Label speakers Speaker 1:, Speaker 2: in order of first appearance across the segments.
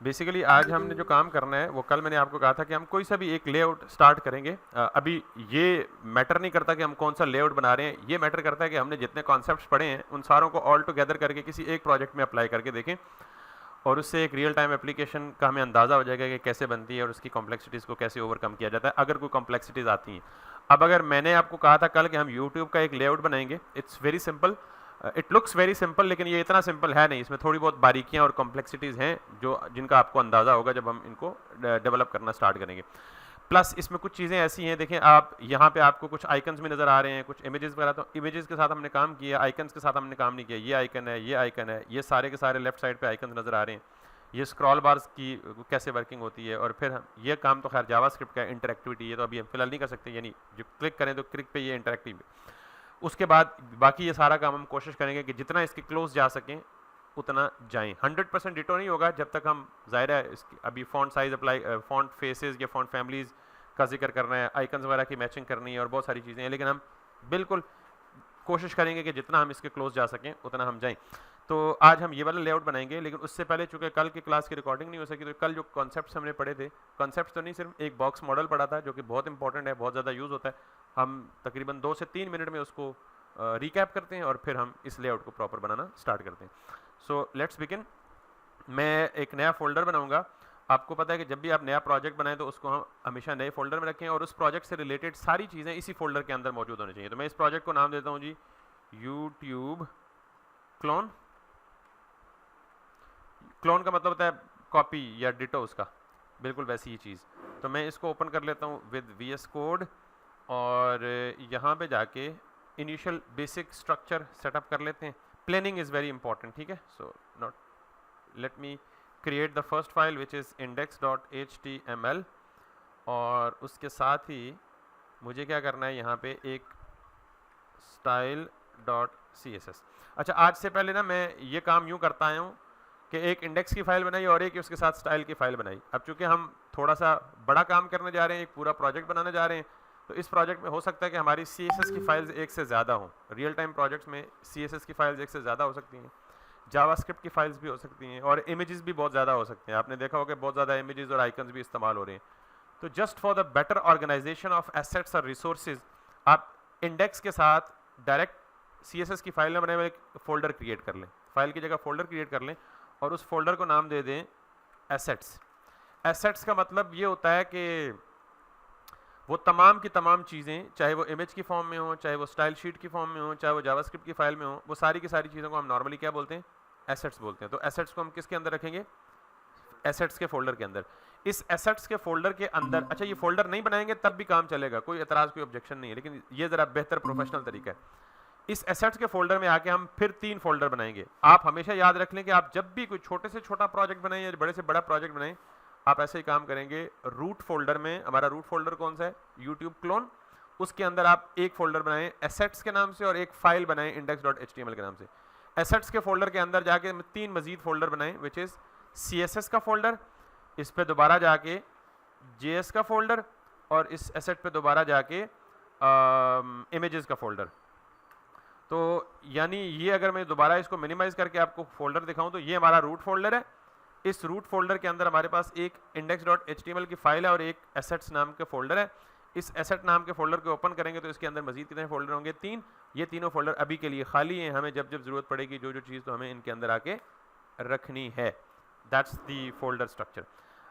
Speaker 1: Basically आज हमने जो काम करना है वो कल मैंने आपको कहा था कि हम कोई सा भी एक लेआउट स्टार्ट करेंगे। अभी ये मैटर नहीं करता कि हम कौन सा लेआउट बना रहे हैं, ये मैटर करता है कि हमने जितने कॉन्सेप्ट्स पढ़े हैं उन सारों को ऑल टुगेदर करके किसी एक प्रोजेक्ट में अप्लाई करके देखें और उससे एक रियल टाइम एप्लीकेशन का हमें अंदाज़ा हो जाएगा कि कैसे बनती है और उसकी कॉम्प्लेक्सिटीज़ को कैसे ओवरकम किया जाता है अगर कोई कॉम्प्लेक्सिटीज़ आती हैं। अब अगर मैंने आपको कहा था कल कि हम यूट्यूब का एक लेआउट बनाएंगे, it's very simple, it looks very simple, लेकिन ये इतना सिंपल है नहीं, इसमें थोड़ी बहुत बारीकियां और कॉम्प्लेक्सिटीज़ हैं जो जिनका आपको अंदाज़ा होगा जब हम इनको डेवलप करना स्टार्ट करेंगे। प्लस इसमें कुछ चीज़ें ऐसी हैं, देखें आप यहाँ पे आपको कुछ आइकन्स भी नज़र आ रहे हैं, कुछ इमेजेस वगैरह, तो इमेजेस के साथ हमने काम किया, आइकन्स के साथ हमने काम नहीं किया। ये आइकन है, ये आइकन है, ये सारे के सारे लेफ्ट साइड पे आइकन नज़र आ रहे हैं। ये स्क्रॉल बार्स की कैसे वर्किंग होती है, और फिर ये काम तो खैर जावास्क्रिप्ट का इंटरेक्टिविटी, ये तो अभी हम फिलहाल नहीं कर सकते, यानी जो क्लिक करें तो क्लिक पे ये इंटरेक्टिव। उसके बाद बाकी ये सारा काम हम कोशिश करेंगे कि जितना इसके क्लोज जा सकें उतना जाएं। 100% डिटो नहीं होगा जब तक हम, ज़ाहिर है इसकी अभी font size apply, font faces या फ़ॉन्ट फैमिलीज़ का जिक्र करना है, आइकन्स वगैरह की मैचिंग करनी है और बहुत सारी चीज़ें हैं, लेकिन हम बिल्कुल कोशिश करेंगे कि जितना हम इसके क्लोज जा सकें उतना हम जाएं। तो आज हम ये वाला लेआउट बनाएंगे, लेकिन उससे पहले चूंकि कल की क्लास की रिकॉर्डिंग नहीं हो सकी, तो कल जो कॉन्सेप्ट्स हमने पढ़े थे, कॉन्सेप्ट्स तो नहीं, सिर्फ एक बॉक्स मॉडल पढ़ा था जो कि बहुत इंपॉर्टेंट है, बहुत ज़्यादा यूज़ होता है। हम तकरीबन 2 से 3 मिनट में उसको रिकैप करते हैं और फिर हम इस लेआउट को प्रॉपर बनाना स्टार्ट करते हैं। So let's begin. मैं एक नया फोल्डर बनाऊंगा। आपको पता है कि जब भी आप नया प्रोजेक्ट बनाएं तो उसको हम हमेशा नए फोल्डर में रखें और उस प्रोजेक्ट से रिलेटेड सारी चीज़ें इसी फोल्डर के अंदर मौजूद होनी चाहिए। तो मैं इस प्रोजेक्ट को नाम देता हूँ जी यूट्यूब क्लोन। क्लोन का मतलब होता है कॉपी या डिटो उसका, बिल्कुल वैसी ही चीज़। तो मैं इसको ओपन कर लेता हूँ विद VS कोड और यहाँ पे जाके इनिशियल बेसिक स्ट्रक्चर सेटअप कर लेते हैं। प्लानिंग इज़ वेरी इंपॉर्टेंट, ठीक है। So not let me create the first file which is index.html और उसके साथ ही मुझे क्या करना है, यहाँ पे एक style.css। अच्छा, आज से पहले ना मैं ये काम यूँ करता आया हूँ कि एक इंडेक्स की फ़ाइल बनाई और एक उसके साथ स्टाइल की फ़ाइल बनाई। अब चूंकि हम थोड़ा सा बड़ा काम करने जा रहे हैं, एक पूरा प्रोजेक्ट बनाने जा रहे हैं, तो इस प्रोजेक्ट में हो सकता है कि हमारी CSS की फाइल्स एक से ज़्यादा हों। रियल टाइम प्रोजेक्ट्स में CSS की फाइल्स एक से ज़्यादा हो सकती हैं, जावास्क्रिप्ट की फाइल्स भी हो सकती हैं और इमेजेस भी बहुत ज़्यादा हो सकते हैं। आपने देखा होगा बहुत ज़्यादा इमेजेस और आइकन्स भी इस्तेमाल हो रहे हैं। तो just for the better organization of assets और रिसोर्सेज, आप इंडेक्स के साथ डायरेक्ट CSS की फाइल में बने हुए एक फोल्डर क्रिएट कर लें, फाइल की जगह फोल्डर क्रिएट कर लें और उस फोल्डर को नाम दे दें एसेट्स। एसेट्स का मतलब ये होता है कि वो तमाम की तमाम चीज़ें, चाहे वो इमेज की फॉर्म में हो, चाहे वो स्टाइल शीट की फॉर्म में हो, चाहे वो जावास्क्रिप्ट की फाइल में हो, वो सारी की सारी चीज़ों को हम नॉर्मली क्या बोलते हैं, एसेट्स बोलते हैं। तो एसेट्स को हम किसके अंदर रखेंगे, एसेट्स के फोल्डर के अंदर। इस एसेट्स के फोल्डर के अंदर, अच्छा ये फोल्डर नहीं बनाएंगे तब भी काम चलेगा, कोई एतराज़ कोई ऑब्जेक्शन नहीं है, लेकिन ये ज़रा बेहतर प्रोफेशनल तरीका है। इस एसेट्स के फोल्डर में आके हम फिर 3 फोल्डर बनाएंगे। आप हमेशा याद रख लें कि आप जब भी कोई छोटे से छोटा प्रोजेक्ट बनाएं या बड़े से बड़ा प्रोजेक्ट बनाएं, आप ऐसे ही काम करेंगे। रूट फोल्डर में, हमारा रूट फोल्डर कौन सा है, यूट्यूब क्लोन, उसके अंदर आप एक फोल्डर बनाएं एसेट्स के नाम से और एक फाइल बनाएं index.html के नाम से। एसेट्स के फोल्डर के अंदर जाके 3 मजीद फोल्डर बनाएं, विच इज़ CSS का फोल्डर, इस पे दोबारा जाके JS का फोल्डर और इस एसेट पे दोबारा जाके इमेजेस का फोल्डर। तो यानी ये अगर मैं दोबारा इसको मिनिमाइज करके आपको फोल्डर दिखाऊं तो ये हमारा रूट फोल्डर है। इस रूट फोल्डर के अंदर हमारे पास एक index.html की फाइल है और एक एसेट्स नाम के फोल्डर है। इस एसेट नाम के फोल्डर को ओपन करेंगे तो इसके अंदर मजीद कितने फोल्डर होंगे, 3। ये तीनों फोल्डर अभी के लिए खाली हैं, हमें जब जब जरूरत पड़ेगी जो जो चीज़ तो हमें इनके अंदर आके रखनी है। That's the folder structure.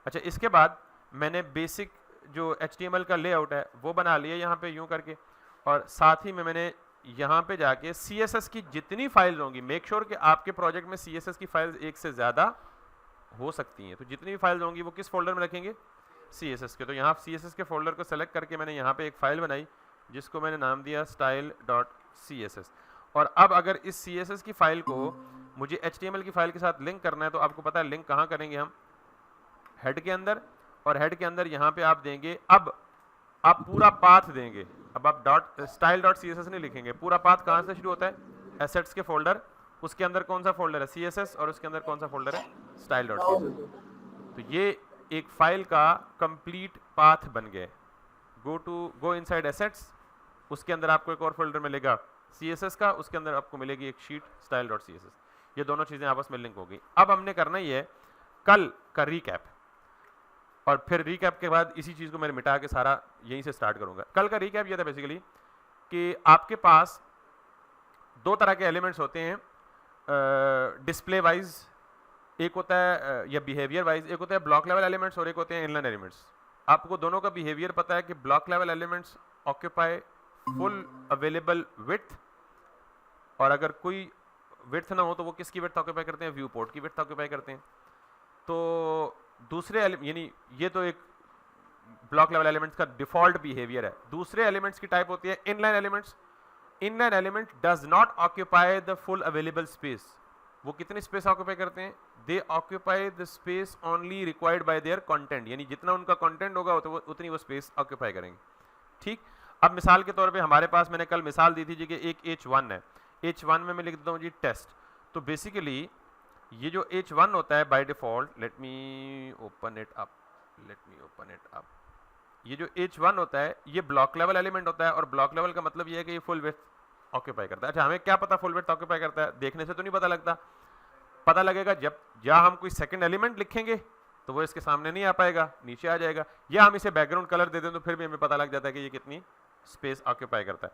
Speaker 1: अच्छा, इसके बाद मैंने बेसिक जो HTML का लेआउट है वो बना लिया यहाँ पे यूँ करके, और साथ ही में मैंने यहाँ पे जाके CSS की जितनी फाइल्स होंगी, मेक श्योर कि आपके प्रोजेक्ट में CSS की फाइल्स एक से ज़्यादा हो सकती हैं, तो जितनी भी फाइल्स होंगी वो किस फोल्डर में रखेंगे, CSS के। तो यहाँ CSS के फोल्डर को सेलेक्ट करके मैंने यहाँ पे एक फाइल बनाई जिसको मैंने नाम दिया style.css। और अब अगर इस CSS की फाइल को मुझे HTML की फाइल के साथ लिंक करना है तो आपको पता है लिंक कहाँ करेंगे हम, हेड के अंदर, और हेड के अंदर यहाँ पे आप देंगे, अब आप पूरा पाथ देंगे। अब आप style.css नहीं लिखेंगे, पूरा पाथ कहाँ से शुरू होता है, एसेट्स के फोल्डर, उसके अंदर कौन सा फोल्डर है, CSS, और उसके अंदर कौन सा फोल्डर है, style.css। तो ये एक फाइल का कंप्लीट पाथ बन गया। गो इनसाइड एसेट्स, उसके अंदर आपको एक और फोल्डर मिलेगा CSS का, उसके अंदर आपको मिलेगी एक शीट style.css। ये दोनों चीज़ें आपस में लिंक होगी। अब हमने करना ही है, कल का रीकैप, और फिर रीकैप के बाद इसी चीज़ को मैं मिटा के सारा यहीं से स्टार्ट करूंगा। कल का रीकैप ये था बेसिकली कि आपके पास दो तरह के एलिमेंट्स होते हैं, डिस्प्ले वाइज एक होता है या बिहेवियर वाइज, एक होता है ब्लॉक लेवल एलिमेंट्स और एक होते हैं इनलाइन एलिमेंट्स। आपको दोनों का बिहेवियर पता है कि block level elements occupy full available width, और अगर कोई विड्थ ना हो तो वो किसकी विड्थ ऑक्यूपाई करते हैं, व्यू पोर्ट की विड्थ ऑक्यूपाई करते हैं। तो दूसरे यानी ये तो एक ब्लॉक लेवल एलिमेंट्स का डिफॉल्ट बिहेवियर है। दूसरे एलिमेंट्स की टाइप होती है inline elements. Inline element does not occupy the full available space. वो कितनी स्पेस ऑक्यूपाई करते हैं, दे occupy the space only required by their content, यानी जितना उनका कंटेंट होगा तो उतनी वो स्पेस ऑक्यूपाई करेंगे। ठीक, अब मिसाल के तौर पे हमारे पास, मैंने कल मिसाल दी थी जी कि एक H1 है, H1 में मैं लिख देता हूँ जी टेस्ट। तो बेसिकली ये जो H1 होता है by default, let me open it up, ये जो H1 होता है ये ब्लॉक लेवल एलिमेंट होता है, और ब्लॉक लेवल का मतलब ये है कि ये फुल विड्थ ऑक्यूपाई करता है। अच्छा, हमें क्या पता फुल विड्थ ऑक्यूपाई करता है, देखने से तो नहीं पता लगता, पता लगेगा जब जहाँ हम कोई सेकंड एलिमेंट लिखेंगे तो वो इसके सामने नहीं आ पाएगा, नीचे आ जाएगा, या हम इसे बैकग्राउंड कलर दे दें तो फिर भी हमें पता लग जाता है कि ये कितनी स्पेस ऑक्यूपाई करता है।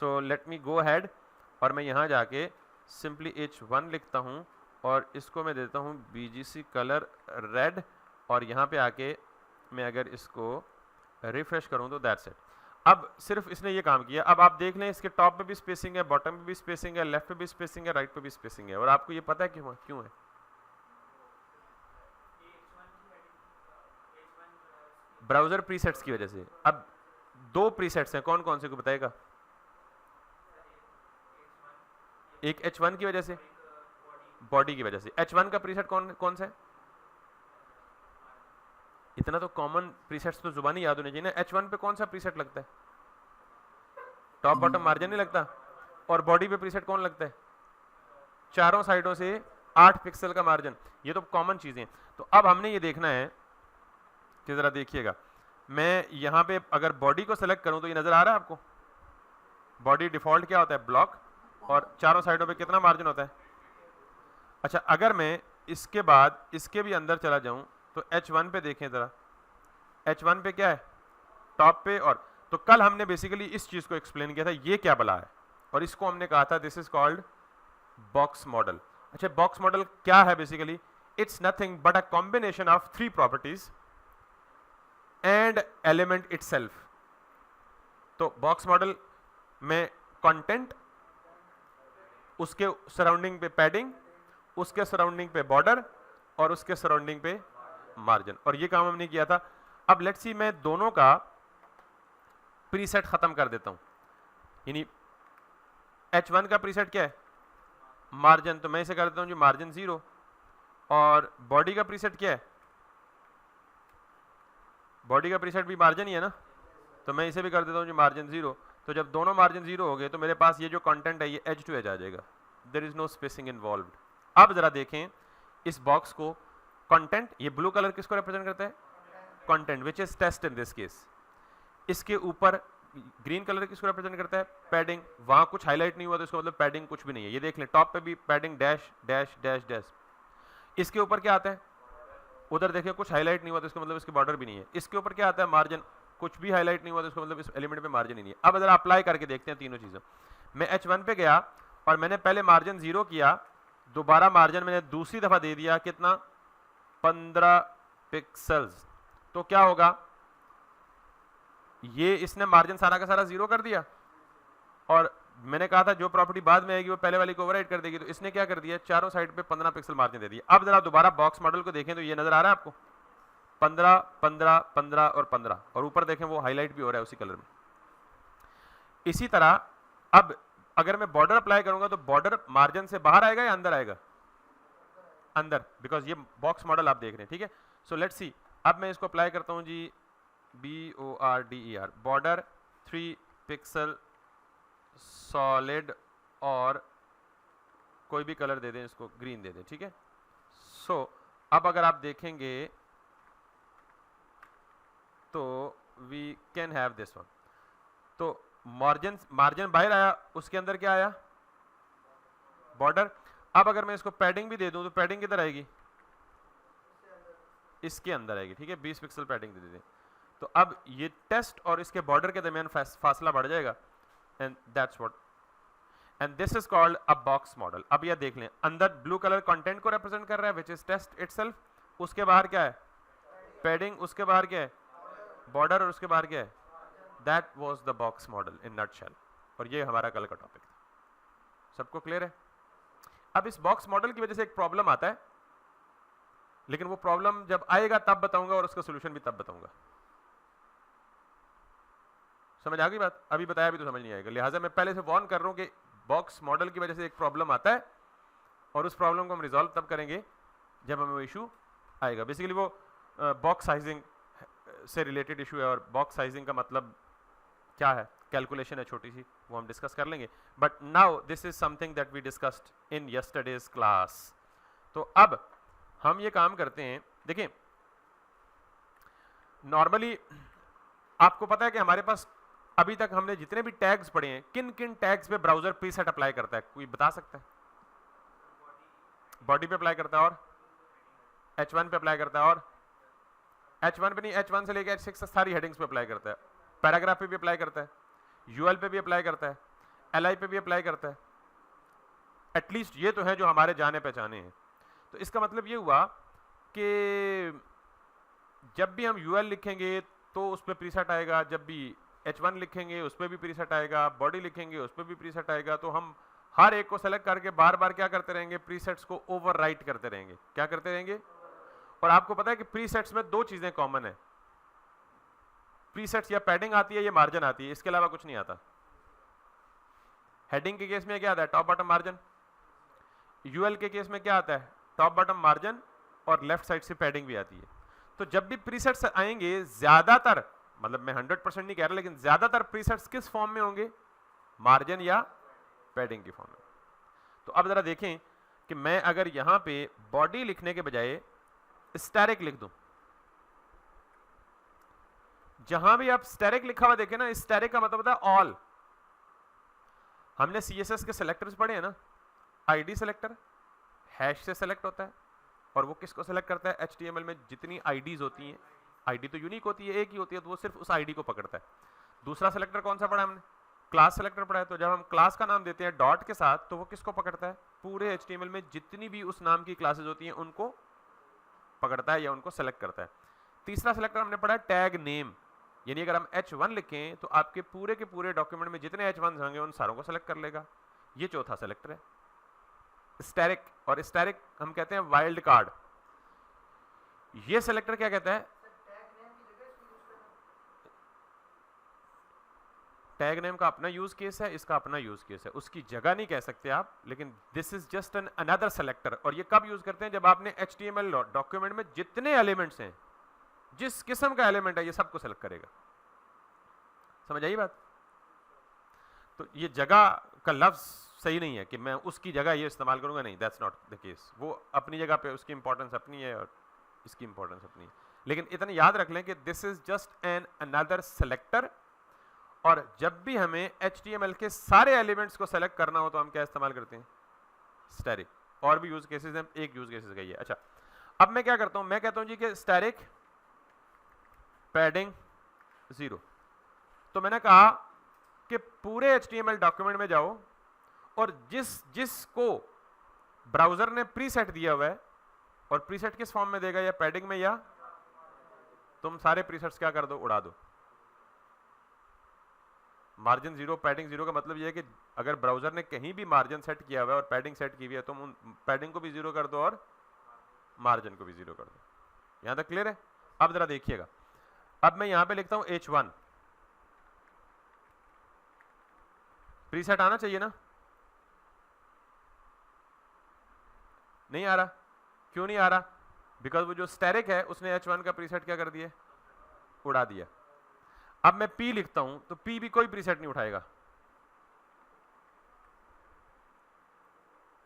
Speaker 1: So let me go ahead, और मैं यहाँ जाके सिंपली H1 लिखता हूँ और इसको मैं देता हूँ BGC कलर रेड, और यहाँ पे आके मैं अगर इसको रिफ्रेश करूँ तो दैट्स इट। अब सिर्फ इसने ये काम किया। अब आप देख लें इसके टॉप पे भी स्पेसिंग है, बॉटम पे भी स्पेसिंग है, लेफ्ट पे भी स्पेसिंग है, राइट पे भी स्पेसिंग है, और आपको ये पता है क्यों है? ब्राउजर प्रीसेट्स की वजह से। अब दो प्रीसेट्स हैं, कौन कौन से को बताएगा? एक H1 की वजह से, बॉडी की वजह से। H1 का प्रीसेट कौन सा है? इतना तो कॉमन प्रीसेट्स तो जुबानी याद होने चाहिए ना। H1 पे कौन सा प्रीसेट लगता है? टॉप बॉटम मार्जिन नहीं लगता, और बॉडी पे प्रीसेट कौन लगता है? चारों साइडों से 8 पिक्सल का मार्जिन। ये तो कॉमन चीजें हैं। तो अब हमने ये देखना है कि जरा देखिएगा, मैं यहाँ पे अगर बॉडी को सेलेक्ट करूं तो ये नजर आ रहा है आपको? बॉडी डिफॉल्ट क्या होता है? ब्लॉक, और चारों साइडों पे कितना मार्जिन होता है? अच्छा, अगर मैं इसके बाद इसके भी अंदर चला जाऊं तो H1 पे देखें जरा, H1 पे क्या है? टॉप पे। और तो कल हमने बेसिकली इस चीज को एक्सप्लेन किया था, ये क्या बला है, और इसको हमने कहा था this is called box model. अच्छा, बॉक्स मॉडल क्या है? Basically it's nothing but a combination of 3 properties and element itself. तो बॉक्स मॉडल में कंटेंट, उसके सराउंडिंग पे पैडिंग, उसके सराउंडिंग पे बॉर्डर, और उसके सराउंडिंग पे मार्जिन, और ये काम हमने किया था। अब लेट्स सी मैं दोनों का प्रीसेट खत्म कर देता हूं, यानी H1 का प्रीसेट क्या है? मार्जिन। तो मैं इसे कर देता हूं जी मार्जिन 0, और बॉडी का प्रीसेट क्या है? बॉडी का प्रीसेट भी मार्जिन ही है ना, तो मैं इसे भी कर देता हूं जी मार्जिन 0। तो जब दोनों मार्जिन 0 हो गए तो मेरे पास ये जो कंटेंट है ये एज टू एज आ जाएगा, there is no spacing involved. अब जरा देखें इस बॉक्स को, कंटेंट, ये ब्लू कलर किसको रिप्रेजेंट करता है? Content, which is test in this case. इसके ऊपर ग्रीन कलर किसको रिप्रेजेंट करता है? पैडिंग। वहां कुछ हाईलाइट नहीं हुआ तो इसका मतलब पैडिंग कुछ भी नहीं है। ये देख लें, टॉप पे भी padding dash dash dash dash. इसके ऊपर क्या आता है? उधर देखिए कुछ हाईलाइट नहीं हुआ तो इसका मतलब इसके बॉर्डर भी नहीं है। इसके ऊपर क्या आता है? मार्जिन। कुछ भी हाईलाइट नहीं हुआ तो इसका मतलब इस एलिमेंट पे मार्जिन ही नहीं है। अब अगर अप्लाई करके देखते हैं तीनों चीजें, मैं H1 पे गया और मैंने पहले मार्जिन 0 किया, दोबारा मार्जिन मैंने दूसरी दफा दे दिया, कितना? 15 पिक्सल्स। तो क्या होगा? ये इसने मार्जिन सारा का सारा 0 कर दिया, और मैंने कहा था जो प्रॉपर्टी बाद में आएगी वो पहले वाली को ओवरराइड कर देगी, तो इसने क्या कर दिया? चारों साइड पे 15 पिक्सल मार्जिन दे दिया। अब जरा दोबारा बॉक्स मॉडल को देखें तो ये नजर आ रहा है आपको? 15 15 15 और 15, और ऊपर देखें वो हाईलाइट भी हो रहा है उसी कलर में। इसी तरह अब अगर मैं बॉर्डर अप्लाई करूंगा तो बॉर्डर मार्जिन से बाहर आएगा या अंदर आएगा? अंदर, बिकॉज ये बॉक्स मॉडल आप देख रहे हैं। ठीक है, सो लेट्स सी। अब मैं इसको अप्लाई करता हूं जी, BORDER, बॉर्डर 3 पिक्सल सॉलिड, और कोई भी कलर दे दें, इसको ग्रीन दे दें। ठीक है, सो अब अगर आप देखेंगे तो we can have this one. तो मार्जिन बाहर आया, उसके अंदर क्या आया? बॉर्डर। अब अगर मैं इसको पैडिंग भी दे दूं तो पैडिंग किधर आएगी? इसके अंदर आएगी, ठीक है, 20 पिक्सल पैडिंग दे देते। तो अब ये टेस्ट और इसके बॉर्डर के दरमियान फासला बढ़ जाएगा, and that's what, and this is called a box model. अब ये देख लें, अंदर ब्लू कलर कंटेंट को रिप्रेजेंट कर रहा है विच इज टेस्ट इटसेल्फ, उसके बाहर क्या है पैडिंग, उसके बाहर क्या है बॉर्डर, और उसके बाहर क्या है, that was the box model in nutshell. और ये हमारा कल का टॉपिक था। सबको क्लियर है? अब इस बॉक्स मॉडल की वजह से एक प्रॉब्लम आता है, लेकिन वो प्रॉब्लम जब आएगा तब बताऊंगा और उसका सोल्यूशन भी तब बताऊंगा। समझ आ गई बात? अभी बताया भी तो समझ नहीं आएगा, लिहाजा मैं पहले से वार्न कर रहा हूं कि बॉक्स मॉडल की वजह से एक प्रॉब्लम आता है और उस प्रॉब्लम को हम रिजॉल्व तब करेंगे जब हमें वो इशू आएगा। बेसिकली वो बॉक्स साइजिंग से रिलेटेड इशू है, और बॉक्स साइजिंग का मतलब क्या है, कैलकुलेशन है छोटी सी, वो हम डिस्कस कर लेंगे। But now this is something that we discussed in yesterday's class. तो अब हम ये काम करते हैं, देखिए नॉर्मली आपको पता है कि हमारे पास अभी तक हमने जितने भी टैग्स पढ़े हैं, किन किन टैग्स पे ब्राउजर प्रीसेट अप्लाई करता है, कोई बता सकता है? बॉडी पे अप्लाई करता है, और H1 पे अप्लाई करता है, और H1 पे नहीं, H1 से लेकर H6 सारी हेडिंग्स पे अप्लाई करता है, पैराग्राफ पे भी अप्लाई करता है, UL पे भी अप्लाई करता है, LI पे भी अप्लाई करता है। एटलीस्ट ये तो है जो हमारे जाने पहचाने हैं। तो इसका मतलब ये हुआ कि जब भी हम UL लिखेंगे तो उस पर प्रीसेट आएगा, जब भी H1 लिखेंगे उस पर भी प्रीसेट आएगा, बॉडी लिखेंगे उस पर भी प्रीसेट आएगा। तो हम हर एक को सेलेक्ट करके बार बार क्या करते रहेंगे, प्रीसेट्स को ओवरराइट करते रहेंगे। क्या करते रहेंगे? और आपको पता है कि प्रीसेट्स में दो चीजें कॉमन है, प्रीसेट्स या पैडिंग आती है या मार्जिन आती है, इसके अलावा कुछ नहीं आता। हेडिंग के केस में क्या आता है, टॉप बॉटम मार्जिन। UL के केस में क्या आता है, टॉप बॉटम मार्जिन, और लेफ्ट साइड से पैडिंग भी आती है। तो जब भी प्रीसेट्स आएंगे, ज्यादातर, मतलब मैं 100% नहीं कह रहा, लेकिन ज्यादातर प्रीसेट्स किस फॉर्म में होंगे, मार्जिन या पैडिंग की फॉर्म में। तो अब जरा देखें कि मैं अगर यहां पे बॉडी लिखने के बजाय स्टैटिक लिख दूं, जहां भी आप स्टैटिक लिखा हुआ देखें ना, स्टैटिक का मतलब होता है ऑल। हमने CSS के सेलेक्टर्स पढ़े हैं ना, ID सेलेक्टर हैश से सेलेक्ट होता है, और वो किसको सेलेक्ट करता है, HTML में जितनी IDs होती हैं, ID तो यूनिक होती है, एक ही होती है, तो वो सिर्फ उस ID को पकड़ता है। दूसरा सेलेक्टर कौन सा पढ़ा हमने, क्लास सेलेक्टर पढ़ा है। तो जब हम क्लास का नाम देते हैं डॉट के साथ, तो वो किसको पकड़ता है, पूरे HTML में जितनी भी उस नाम की क्लासेस होती हैं उनको पकड़ता है या उनको सेलेक्ट करता है। तीसरा सेलेक्टर हमने पढ़ा टैग नेम, यानी अगर हम H1 लिखें तो आपके पूरे के पूरे डॉक्यूमेंट में जितने H1 होंगे उन सारों को सेलेक्ट कर लेगा। ये चौथा सेलेक्टर है स्टैटिक, और स्टैटिक हम कहते हैं वाइल्ड कार्ड। ये सेलेक्टर क्या कहता है, टैग नेम का अपना यूज केस है, इसका अपना यूज केस है, उसकी जगह नहीं कह सकते आप, लेकिन this is just an another selector. और ये कब यूज करते हैं, जब आपने HTML डॉक्यूमेंट में जितने एलिमेंट्स हैं, जिस किस्म का एलिमेंट है, ये सबको सेलेक्ट करेगा। समझ आई बात? तो ये जगह का लफ्ज सही नहीं है कि मैं उसकी जगह ये इस्तेमाल करूंगा, नहीं, दैट्स नॉट द केस। वो अपनी जगह पे उसकी इंपॉर्टेंस अपनी है और इसकी इंपॉर्टेंस अपनी है, लेकिन इतना याद रख लें कि this is just an another selector. और जब भी हमें HTML के सारे एलिमेंट्स को सेलेक्ट करना हो तो हम क्या इस्तेमाल करते हैं, स्टैटिक। और भी यूज केसेस हैं, एक यूज केसेस का ही है। अच्छा, अब मैं क्या करता हूं, मैं कहता हूं जी कि स्टैटिक पैडिंग 0। तो मैंने कहा कि पूरे HTML डॉक्यूमेंट में जाओ और जिसको ब्राउजर ने प्रीसेट दिया हुआ है, और प्रीसेट किस फॉर्म में देगा, या पैडिंग में, या तुम सारे प्रीसेट्स क्या कर दो, उड़ा दो। मार्जिन 0 पैडिंग 0 का मतलब यह है कि अगर ब्राउजर ने कहीं भी मार्जिन सेट किया हुआ है और पैडिंग सेट की हुई है, तुम उन पैडिंग को भी 0 कर दो और मार्जिन को भी 0 कर दो। यहां तक क्लियर है? अब जरा देखिएगा, अब मैं यहां पे लिखता हूं H1, प्रीसेट आना चाहिए ना, नहीं आ रहा। क्यों नहीं आ रहा? बिकॉज वो जो स्टैटिक है उसने H1 का प्रीसेट क्या कर दिया, उड़ा दिया। अब मैं P लिखता हूं तो P भी कोई प्रीसेट नहीं उठाएगा,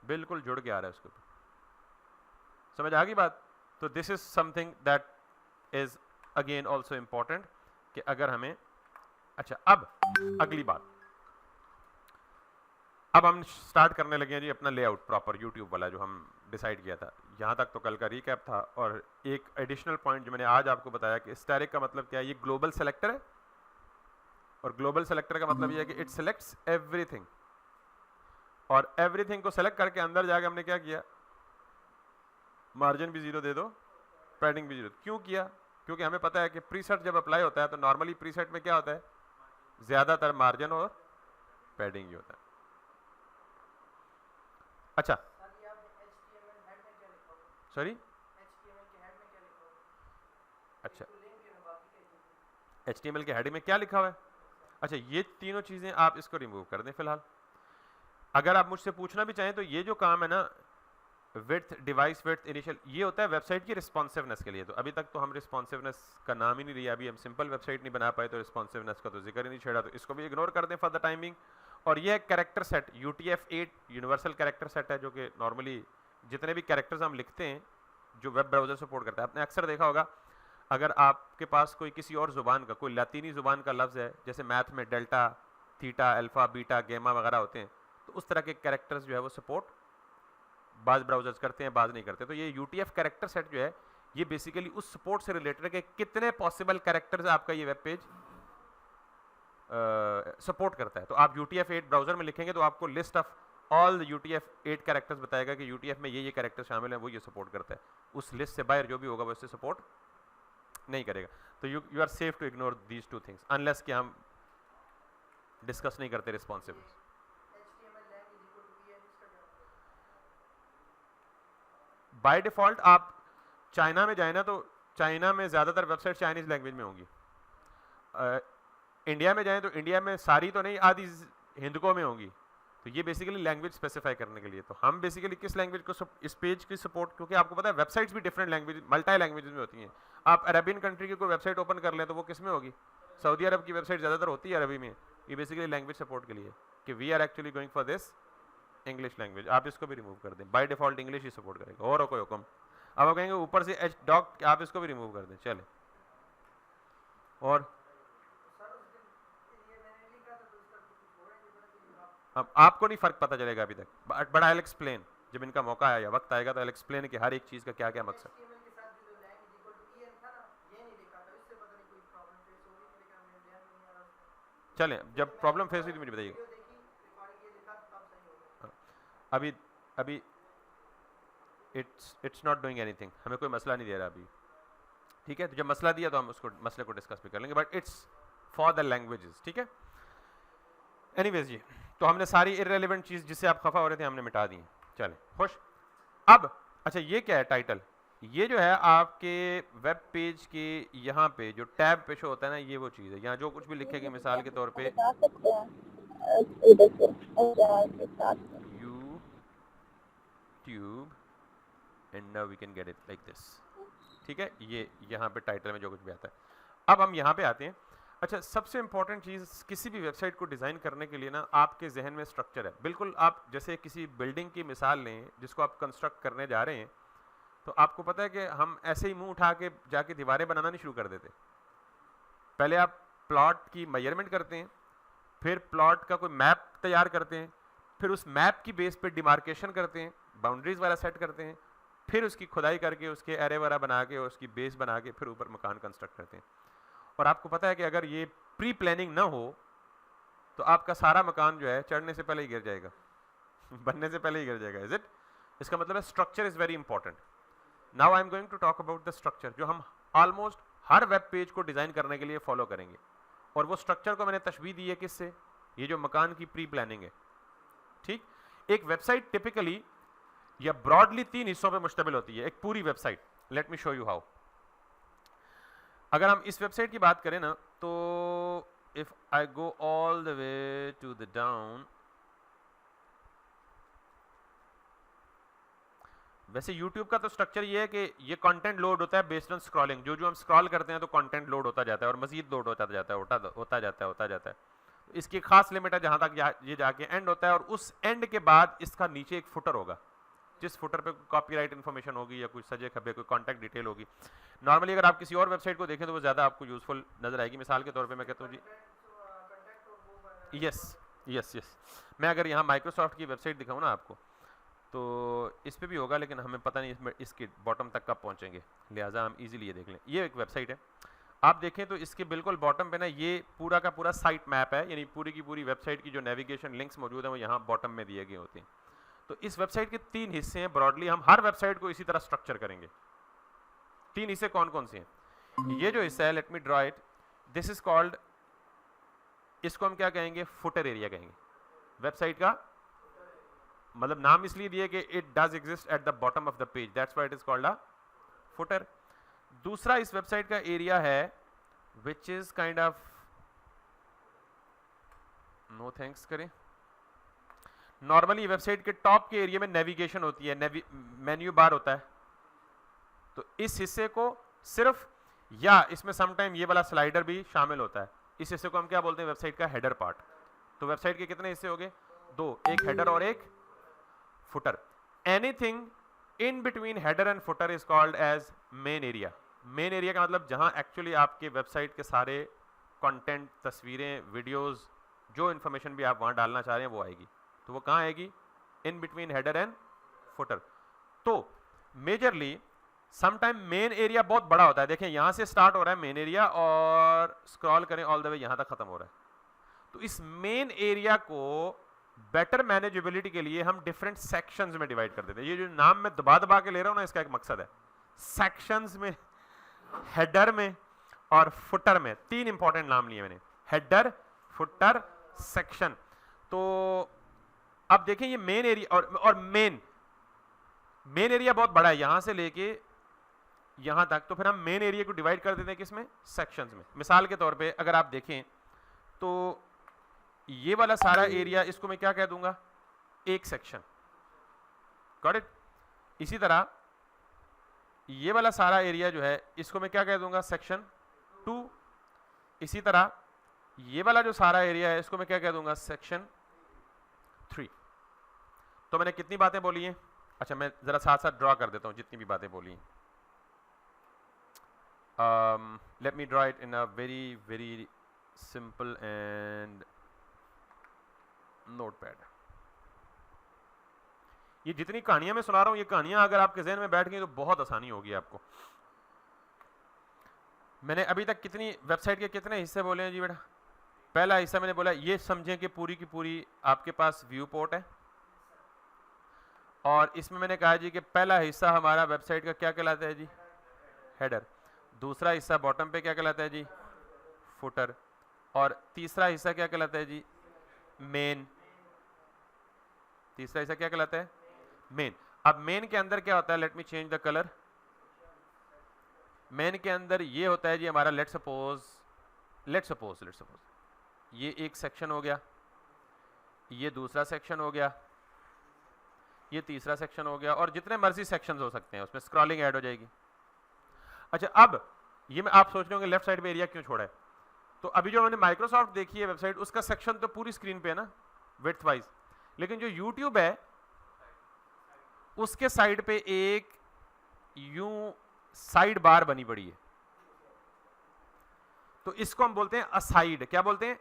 Speaker 1: बिल्कुल जुड़ के आ रहा है उसके ऊपर। समझ आ गई बात? तो this is something that is again also important कि अगर हमें, अच्छा अब अगली बात, अब हम स्टार्ट करने लगे हैं जी अपना लेआउट प्रॉपर यूट्यूब वाला जो हम डिसाइड किया था। यहाँ तक तो कल का रिकैप था। और एक एडिशनल पॉइंट जो मैंने आज आपको बताया कि स्टैटिक का मतलब क्या है, ये ग्लोबल सेलेक्टर है, और ग्लोबल सेलेक्टर का मतलब ये है कि इट सिलेक्ट्स एवरीथिंग, और एवरीथिंग को सेलेक्ट करके अंदर जाके हमने क्या किया, मार्जिन भी 0 दे दो, पैडिंग भी 0। क्यों किया? क्योंकि हमें पता है कि प्रीसेट जब अप्लाई होता है तो नॉर्मली प्रीसेट में क्या होता है, ज्यादातर मार्जिन और पैडिंग ही होता है। अच्छा, सॉरी, अच्छा, HTML के हेडिंग में क्या लिखा हुआ है? अच्छा, ये तीनों चीजें आप इसको रिमूव कर दें फिलहाल। अगर आप मुझसे पूछना भी चाहें तो ये जो काम है ना, विड्थ, डिवाइस विड्थ, इनिशियल, ये होता है वेबसाइट की रिस्पॉन्सिवनेस के लिए। तो अभी तक तो हम रिस्पॉन्सिवनेस का नाम ही नहीं लिया, अभी हम सिंपल वेबसाइट नहीं बना पाए तो रिस्पॉन्सिवनेस का तो जिक्र ही नहीं छेड़ा, तो इसको भी इग्नोर कर दें फॉर द टाइमिंग। और ये character set, UTF-8 universal character set है, जो कि नॉर्मली जितने भी कैरेक्टर्स हम लिखते हैं जो वेब ब्राउजर सपोर्ट करता है, आपने अक्सर देखा होगा अगर आपके पास कोई किसी और जुबान का, कोई लातीनी जुबान का लफ्ज़ है, जैसे मैथ में डेल्टा, थीटा, अल्फा, बीटा, गेमा वगैरह होते हैं, तो उस तरह के कैरेक्टर्स जो है वो सपोर्ट बाज़ ब्राउजर्स करते हैं, बाज़ नहीं करते। तो ये UTF कैरेक्टर सेट जो है, ये बेसिकली उस सपोर्ट से रिलेटेड है कि कितने पॉसिबल कैरेक्टर्स आपका ये वेब पेज सपोर्ट करता है। तो आप UTF-8 ब्राउजर में लिखेंगे तो आपको list of all the UTF-8 characters बताएगा कि UTF में ये कैरेक्टर शामिल है, वो ये सपोर्ट करता है। उस लिस्ट से बाहर जो भी होगा वो इससे सपोर्ट नहीं करेगा। तो you are safe to ignore these two things unless कि हम डिस्कस नहीं करते रिस्पॉन्सिव। बाय डिफॉल्ट आप चाइना में जाए ना तो चाइना में ज़्यादातर वेबसाइट चाइनीज़ लैंग्वेज में होंगी। इंडिया में जाएं तो इंडिया में सारी तो नहीं, आधी हिंदुओं में होंगी। तो ये बेसिकली लैंग्वेज स्पेसिफाई करने के लिए। तो हम बेसिकली किस लैंग्वेज को इस पेज की सपोर्ट, क्योंकि आपको पता है वेबसाइट्स भी डिफरेंट लैंग्वेज, मल्टी लैंग्वेजेस में होती हैं। आप अरबियन कंट्री की कोई वेबसाइट ओपन कर लें तो वो किस में होगी? सऊदी अरब की वेबसाइट ज़्यादातर होती है अरबी में। ये बेसिकली लैंग्वेज सपोर्ट के लिए कि we are actually going for this English language. आप इसको भी रिमूव कर दें, बाय डिफॉल्ट इंग्लिश ही सपोर्ट करेगा और कोई हुक्म। अब आप कहेंगे ऊपर से एच डॉग, आप इसको भी रिमूव कर दें, चले। और अब आपको नहीं फर्क पता चलेगा अभी तक, बट आई विल एक्सप्लेन। जब इनका मौका आया, वक्त आएगा तो आई विल एक्सप्लेन कि हर एक चीज़ का क्या क्या मकसद। चलें, जब प्रॉब्लम फेस हुई तो मुझे बताइएगा। अभी अभी इट्स नॉट डूइंग एनीथिंग, हमें कोई मसला नहीं दे रहा अभी, ठीक है। तो जब मसला दिया तो हम उसको मसले को डिस्कस भी कर लेंगे, but it's for the languages, ठीक है। एनीवेज जी, तो हमने सारी इररेलेवेंट चीज़ जिससे आप खफा हो रहे थे हमने मिटा दी। चलें, खुश। अब अच्छा, ये क्या है टाइटल? ये जो है आपके वेब पेज के यहाँ पे जो टैब पे शो होता है ना, ये वो चीज़ है। यहाँ जो कुछ भी लिखेंगे मिसाल के तौर पे YouTube and now we can get it like this, ठीक है। ये यहाँ पे टाइटल में जो कुछ भी आता है। अब हम यहाँ पे आते हैं। अच्छा, सबसे इंपॉर्टेंट चीज़ किसी भी वेबसाइट को डिज़ाइन करने के लिए ना, आपके जहन में स्ट्रक्चर है। बिल्कुल आप जैसे किसी बिल्डिंग की मिसाल लें जिसको आप कंस्ट्रक्ट करने जा रहे हैं, तो आपको पता है कि हम ऐसे ही मुंह उठा के जाके दीवारें बनाना नहीं शुरू कर देते। पहले आप प्लॉट की मेजरमेंट करते हैं, फिर प्लॉट का कोई मैप तैयार करते हैं, फिर उस मैप की बेस पे डिमार्केशन करते हैं, बाउंड्रीज वाला सेट करते हैं, फिर उसकी खुदाई करके उसके एरे वगैरह बना के उसकी बेस बना के फिर ऊपर मकान कंस्ट्रक्ट करते हैं। और आपको पता है कि अगर ये प्री प्लानिंग ना हो तो आपका सारा मकान जो है चढ़ने से पहले ही गिर जाएगा बनने से पहले ही गिर जाएगा। Is it? इसका मतलब है structure is very important. Now I am going to talk about the structure जो हम ऑलमोस्ट हर वेब पेज को डिजाइन करने के लिए फॉलो करेंगे। और वो स्ट्रक्चर को मैंने तशबीह दी है किससे? ये जो मकान की प्री प्लानिंग है, ठीक। एक वेबसाइट टिपिकली या ब्रॉडली 3 हिस्सों पे मुश्तमिल होती है, एक पूरी website. Let me show you how. अगर हम इस वेबसाइट की बात करें ना, तो if I go all the way to the down, वैसे YouTube का तो स्ट्रक्चर ये है कि ये कंटेंट लोड होता है बेस्ड ऑन स्क्रॉलिंग। जो हम स्क्रॉल करते हैं तो कंटेंट लोड होता जाता है और मजीद लोड होता जाता है, होता जाता है। तो इसकी खास लिमिट है जहां तक ये जाके एंड होता है, और उस एंड के बाद इसका नीचे एक फुटर होगा, जिस फुटर पे कॉपीराइट इन्फॉर्मेशन होगी या कुछ सजे खबे कोई कॉन्टैक्ट डिटेल होगी। नॉर्मली अगर आप किसी और वेबसाइट को देखें तो वो ज़्यादा आपको यूजफुल नजर आएगी। मिसाल के तौर पे मैं कहता हूँ जी, यस, मैं अगर यहाँ माइक्रोसॉफ्ट की वेबसाइट दिखाऊँ ना आपको, तो इस पे भी होगा, लेकिन हमें पता नहीं इसमें इसके बॉटम तक कब पहुंचेंगे, लिहाजा हम इजीली ये देख लें। ये एक वेबसाइट है, आप देखें तो इसके बिल्कुल बॉटम पे ना ये पूरा का पूरा साइट मैप है, यानी पूरी की पूरी वेबसाइट की जो नेविगेशन लिंक्स मौजूद हैं वो यहाँ बॉटम में दिए गए होते हैं। तो इस वेबसाइट के 3 हिस्से हैं ब्रॉडली, हम हर वेबसाइट को इसी तरह स्ट्रक्चर करेंगे। 3 हिस्से कौन कौन से हैं? ये जो हिस्सा है, let me draw it, this is called, इसको हम क्या कहेंगे, फुटर एरिया कहेंगे। वेबसाइट का मतलब नाम इसलिए दिया कि it does exist at the bottom of the page, that's why it is called a footer. दूसरा इस वेबसाइट का एरिया है which is kind of, no thanks करें, नॉर्मली वेबसाइट के टॉप के एरिया में नेविगेशन होती है, मेन्यू बार होता है। तो इस हिस्से को सिर्फ, या इसमें समटाइम ये वाला स्लाइडर भी शामिल होता है, इस हिस्से को हम क्या बोलते हैं, वेबसाइट का हेडर पार्ट। तो वेबसाइट के कितने हिस्से हो गए? 2, एक हेडर और एक footer. Anything in between header and footer is called as main area. Main area का मतलब जहां एक्चुअली आपके वेबसाइट के सारे कंटेंट, तस्वीरें, वीडियोस, जो इन्फॉर्मेशन भी आप वहां डालना चाह रहे हैं वो आएगी। तो वो कहाँ आएगी? इन बिटवीन हेडर एंड फुटर। तो मेजरली समटाइम मेन एरिया बहुत बड़ा होता है, देखें यहां से स्टार्ट हो रहा है मेन एरिया और स्क्रॉल करें ऑल द वे यहां तक खत्म हो रहा है। तो इस मेन एरिया को बेटर मैनेजेबिलिटी के लिए हम डिफरेंट सेक्शंस में डिवाइड कर देते हैं। ये जो नाम मैं दबा दबा के ले रहा हूं ना, इसका एक मकसद है। सेक्शंस में, हेडर में और फुटर में 3 इंपॉर्टेंट नाम लिए मैंने, हेडर, फुटर, सेक्शन। तो अब देखें ये मेन एरिया और मेन एरिया बहुत बड़ा है, यहां से लेके यहां तक। तो फिर हम मेन एरिया को डिवाइड कर देते हैं किसमें? सेक्शंस में। मिसाल के तौर पे अगर आप देखें तो ये वाला सारा एरिया, इसको मैं क्या कह दूंगा? एक सेक्शन। Got it? इसी तरह ये वाला सारा एरिया जो है इसको मैं क्या कह दूंगा? सेक्शन 2। इसी तरह ये वाला जो सारा एरिया है इसको मैं क्या कह दूंगा? सेक्शन 3। तो मैंने कितनी बातें बोली हैं? अच्छा, मैं जरा साथ साथ ड्रॉ कर देता हूं जितनी भी बातें बोली हैं। Let me draw it in a very very simple and notepad. ये जितनी कहानियां मैं सुना रहा हूं, ये कहानियां अगर आपके ज़हन में बैठ गई तो बहुत आसानी होगी आपको। मैंने अभी तक कितनी वेबसाइट के कितने हिस्से बोले हैं जी बेटा? पहला हिस्सा मैंने बोला, ये समझें कि पूरी की पूरी आपके पास व्यू पोर्ट है, और इसमें मैंने कहा जी कि पहला हिस्सा हमारा वेबसाइट का क्या कहलाता है जी? हेडर। दूसरा हिस्सा बॉटम पे क्या कहलाता है जी? फुटर। और तीसरा हिस्सा क्या कहलाता है जी? मेन। तीसरा हिस्सा क्या कहलाता है? मेन। अब मेन के अंदर क्या होता है? Let me change the colour. Main के अंदर ये होता है जी हमारा, लेट सपोज ये एक सेक्शन हो गया, ये दूसरा सेक्शन हो गया, ये तीसरा सेक्शन हो गया, और जितने मर्जी सेक्शंस हो सकते हैं उसमें स्क्रॉलिंग ऐड हो जाएगी। अच्छा, अब ये मैं आप सोच रहे होंगे लेफ्ट साइड पे एरिया क्यों छोड़ा है? तो अभी जो मैंने माइक्रोसॉफ्ट देखी है वेबसाइट, उसका सेक्शन तो पूरी स्क्रीन पे है ना, विड्थ वाइज, लेकिन जो यूट्यूब है उसके साइड पे एक यूं साइड बार बनी पड़ी है, तो इसको हम बोलते हैं असाइड। क्या बोलते हैं?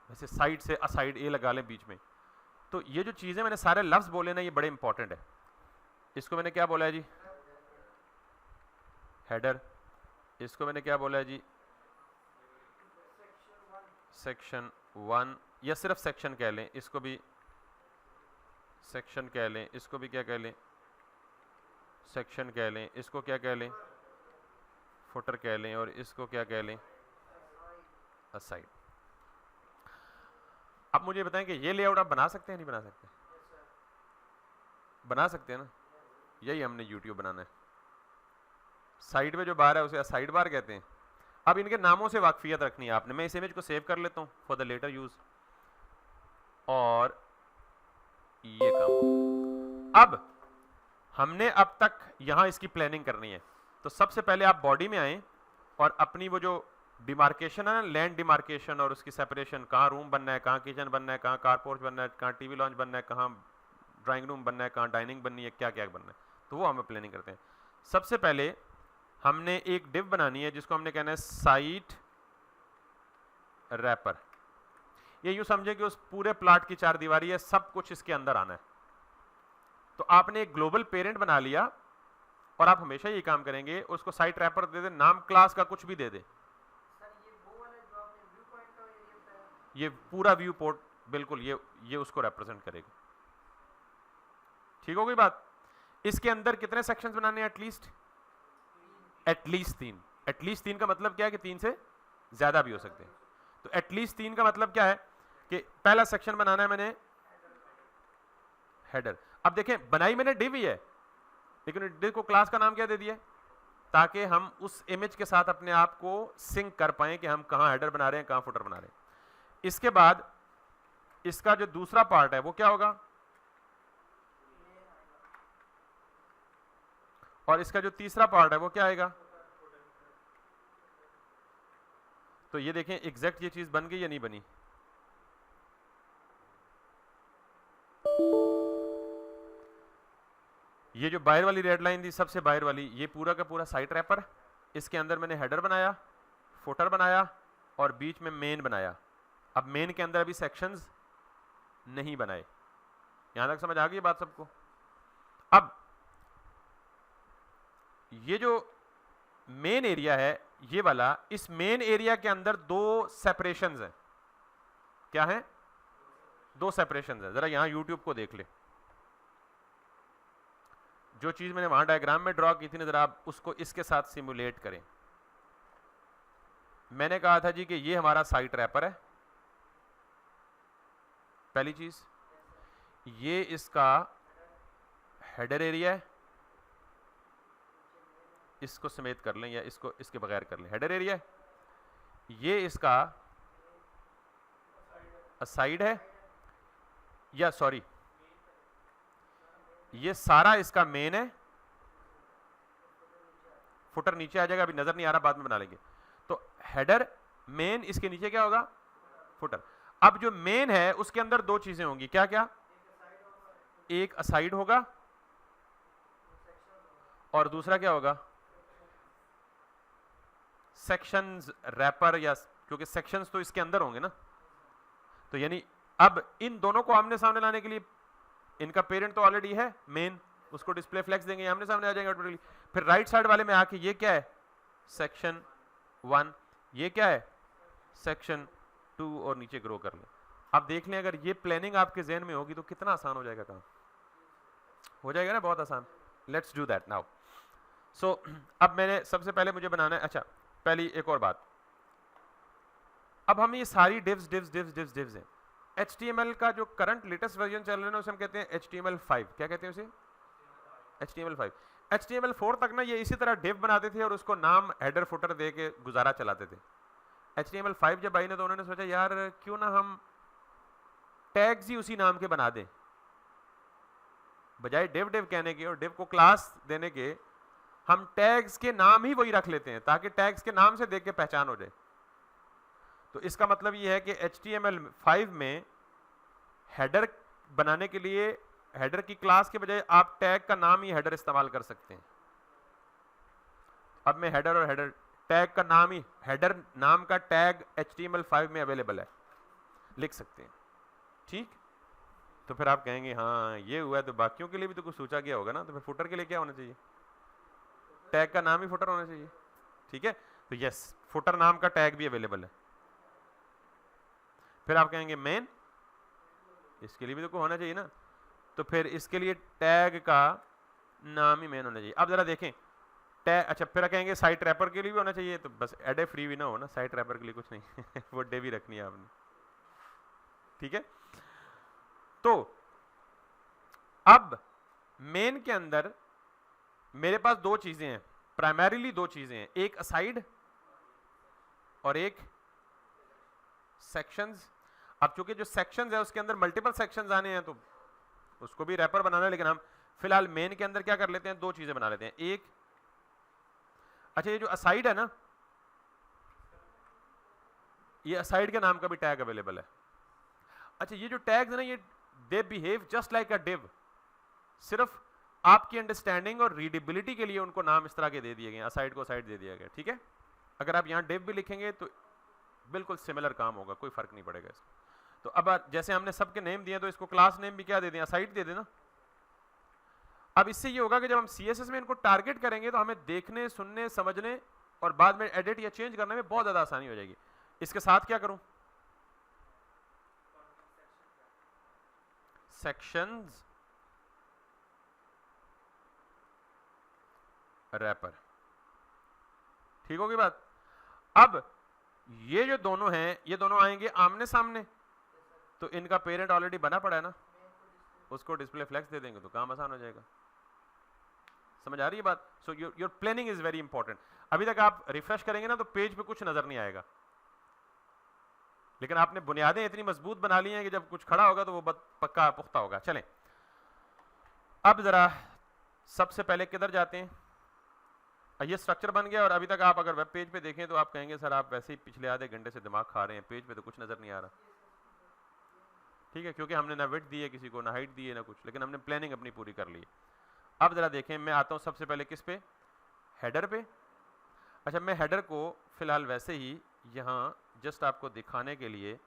Speaker 1: वैसे साइड से असाइड, ए लगा लें बीच में। तो ये जो चीजें मैंने सारे लफ्ज बोले ना, ये बड़े इंपॉर्टेंट है। इसको मैंने क्या बोला है जी? हेडर। इसको मैंने क्या बोला है जी? सेक्शन 1, या सिर्फ सेक्शन कह लें, इसको भी सेक्शन कह लें, इसको भी क्या कह लें? सेक्शन कह लें, इसको क्या कह लें? फुटर कह लें, और इसको क्या कह लें? असाइड। अब मुझे बताएं कि ये लेआउट आप बना सकते हैं नहीं बना सकते? बना सकते हैं ना, यही हमने यूट्यूब बनाना है। साइड में जो बार है उसे असाइड बार कहते हैं। अब इनके नामों से वाकफियत रखनी है आपने। मैं इस इमेज को सेव कर लेता हूं फॉर द लेटर यूज, और ये काम। अब हमने अब तक यहां इसकी प्लानिंग करनी है। तो सबसे पहले आप बॉडी में आए और अपनी वो जो डिमार्केशन है ना, लैंड डिमार्केशन, और उसकी सेपरेशन, कहाँ रूम बनना है, कहाँ किचन बनना है, कहाँ कार पोर्च बनना है, कहाँ टीवी लॉन्च बनना है, कहाँ ड्राइंग रूम बनना है, कहाँ डाइनिंग बननी है, क्या क्या बनना है, तो वो हमें प्लानिंग करते हैं। सबसे पहले हमने एक डिव बनानी है जिसको हमने कहना है साइट रैपर। ये यूं समझे कि उस पूरे प्लाट की 4 दीवारी है, सब कुछ इसके अंदर आना है। तो आपने एक ग्लोबल पेरेंट बना लिया और आप हमेशा ये काम करेंगे, उसको साइट रैपर दे दे, नाम क्लास का कुछ भी दे दे। ये पूरा व्यू पोर्ट बिल्कुल ये उसको रिप्रेजेंट करेगा। ठीक हो गई बात। इसके अंदर कितने सेक्शंस बनाने हैं? एटलीस्ट तीन। एटलीस्ट तीन का मतलब क्या है कि 3 से ज्यादा भी हो सकते हैं। तो एटलीस्ट 3 का मतलब क्या है कि पहला सेक्शन बनाना है मैंने हेडर। अब देखें बनाई मैंने डिव ही है, लेकिन डिव को क्लास का नाम क्या दे दिया, ताकि हम उस इमेज के साथ अपने आप को सिंक कर पाएं कि हम कहां हेडर बना रहे हैं, कहां फुटर बना रहे हैं। इसके बाद इसका जो दूसरा पार्ट है वो क्या होगा, और इसका जो तीसरा पार्ट है वो क्या आएगा। तो ये देखें एग्जैक्ट ये चीज बन गई या नहीं बनी। ये जो बाहर वाली रेड लाइन थी, सबसे बाहर वाली, ये पूरा का पूरा साइट रैपर। इसके अंदर मैंने हेडर बनाया, फुटर बनाया और बीच में मेन बनाया। अब मेन के अंदर अभी सेक्शंस नहीं बनाए। यहां तक समझ आ गई बात सबको। अब ये जो मेन एरिया है ये वाला, इस मेन एरिया के अंदर 2 सेपरेशंस हैं। क्या है? 2 सेपरेशंस हैं। जरा यहां यूट्यूब को देख ले, जो चीज मैंने वहां डायग्राम में ड्रॉ की थी ना, जरा आप उसको इसके साथ सिमुलेट करें। मैंने कहा था जी कि ये हमारा साइट रैपर है, पहली चीज। ये इसका हेडर एरिया है, इसको समेत कर लें या इसको इसके बगैर कर लें। हेडर एरिया है, ये इसका असाइड है, या सॉरी ये सारा इसका मेन है। फुटर नीचे आ जाएगा, अभी नजर नहीं आ रहा, बाद में बना लेंगे। तो हेडर मेन, इसके नीचे क्या होगा? फुटर। अब जो मेन है उसके अंदर 2 चीजें होंगी। क्या क्या? एक असाइड होगा और दूसरा क्या होगा? सेक्शंस रैपर, या क्योंकि सेक्शंस तो इसके अंदर होंगे ना। तो यानी अब इन दोनों को आमने सामने लाने के लिए, इनका पेरेंट तो ऑलरेडी है मेन, उसको डिस्प्ले फ्लैग्स देंगे, आमने सामने आ जाएंगे ऑटोमेटिकली। फिर राइट साइड वाले में आके ये क्या है? सेक्शन 1, ये क्या है? सेक्शन 2, और नीचे ग्रो कर लें। आप देख लें, अगर ये प्लानिंग आपके जहन में होगी तो कितना आसान हो जाएगा काम। हो जाएगा ना, बहुत आसान। Let's do that now. So अब मैंने सबसे पहले मुझे बनाना है, अच्छा पहली एक और बात, अब हम ये सारी डिव्स हैं। HTML का जो करंट लेटेस्ट वर्जन चल रहा है ना, उसे हम कहते हैं HTML5। क्या कहते हैं उसे? HTML5। HTML4 तक ना ये इसी तरह डिव बनाते थे और उसको नाम हेडर फुटर दे के गुजारा चलाते थे। HTML5 जब आई ना, तो उन्होंने सोचा यार क्यों ना हम टैग्स ही उसी नाम के बना दें, बजाय डिव कहने के और डिव को क्लास देने के, हम टैग्स के नाम ही वही रख लेते हैं, ताकि टैग्स के नाम से देख के पहचान हो जाए। तो इसका मतलब ये है कि HTML5 में हेडर बनाने के लिए हेडर की क्लास के बजाय आप टैग का नाम ही हेडर इस्तेमाल कर सकते हैं। अब मैं हेडर और हेडर टैग का नाम ही, हेडर नाम का टैग HTML5 में अवेलेबल है, लिख सकते हैं। ठीक, तो फिर आप कहेंगे हाँ ये हुआ है, तो बाकियों के लिए भी तो कुछ सोचा गया होगा ना। तो फिर फुटर के लिए क्या होना चाहिए? टैग का नाम ही फुटर होना चाहिए। ठीक है, तो यस, फुटर नाम का टैग भी अवेलेबल है। फिर आप कहेंगे मेन, इसके लिए भी तो कोई होना चाहिए ना। तो फिर इसके लिए टैग का नाम ही मेन होना चाहिए। अब जरा देखें टैग, अच्छा फिर कहेंगे साइट रैपर के लिए भी होना चाहिए, तो बस एडे फ्री भी ना हो ना, साइट रैपर के लिए कुछ नहीं वो डे भी रखनी है आपने। ठीक है, तो अब मेन के अंदर मेरे पास 2 चीजें हैं, प्राइमरीली 2 चीजें हैं, एक असाइड और एक सेक्शंस। अब चूंकि जो सेक्शंस है उसके अंदर मल्टीपल सेक्शंस आने हैं, तो उसको भी रैपर बनाना है, लेकिन हम फिलहाल मेन के अंदर क्या कर लेते हैं, 2 चीजें बना लेते हैं। एक, अच्छा ये जो असाइड है ना, ये असाइड के नाम का भी टैग अवेलेबल है। अच्छा ये जो टैग्स है ना, ये they behave just like a div, सिर्फ आपकी अंडरस्टैंडिंग और रीडेबिलिटी के लिए उनको नाम इस तरह के दे दिए गए, असाइड को असाइड दे दिया गया। ठीक है, अगर आप यहाँ डिव भी लिखेंगे तो बिल्कुल सिमिलर काम होगा, कोई फर्क नहीं पड़ेगा इसका। तो अब जैसे हमने सबके नेम दिए, तो इसको क्लास नेम भी क्या दे दें, असाइड दे देना। अब इससे ये होगा कि जब हम CSS में इनको टारगेट करेंगे तो हमें देखने, सुनने, समझने और बाद में एडिट या चेंज करने में बहुत ज्यादा आसानी हो जाएगी। इसके साथ क्या करूं? सेक्शंस रैपर, ठीक होगी बात। अब ये जो दोनों हैं, ये दोनों आएंगे आमने सामने, तो इनका पेरेंट ऑलरेडी बना पड़ा है ना, उसको डिस्प्ले फ्लेक्स दे देंगे तो काम आसान हो जाएगा। समझ आ रही है बात? So your planning is very important. अभी तक आप रिफ्रेश करेंगे ना तो पेज पे कुछ नजर नहीं आएगा, लेकिन आपने बुनियादें इतनी मजबूत बना ली हैं कि जब कुछ खड़ा होगा तो वो पक्का पुख्ता होगा। चलें, अब जरा सबसे पहले किधर जाते हैं? ये स्ट्रक्चर बन गया और अभी तक आप अगर वेब पेज पे देखें तो आप कहेंगे सर आप वैसे ही पिछले आधे घंटे से दिमाग खा रहे हैं, पेज पे तो कुछ नजर नहीं आ रहा। ठीक है, क्योंकि हमने ना विड्थ दी है किसी को, ना हाइट दी है, ना कुछ, लेकिन हमने प्लानिंग अपनी पूरी कर ली है। अब जरा देखें, मैं आता हूं सबसे पहले किस पे? हेडर पे। अच्छा, मैं हेडर को फिलहाल वैसे ही यहाँ जस्ट आपको दिखाने के लिए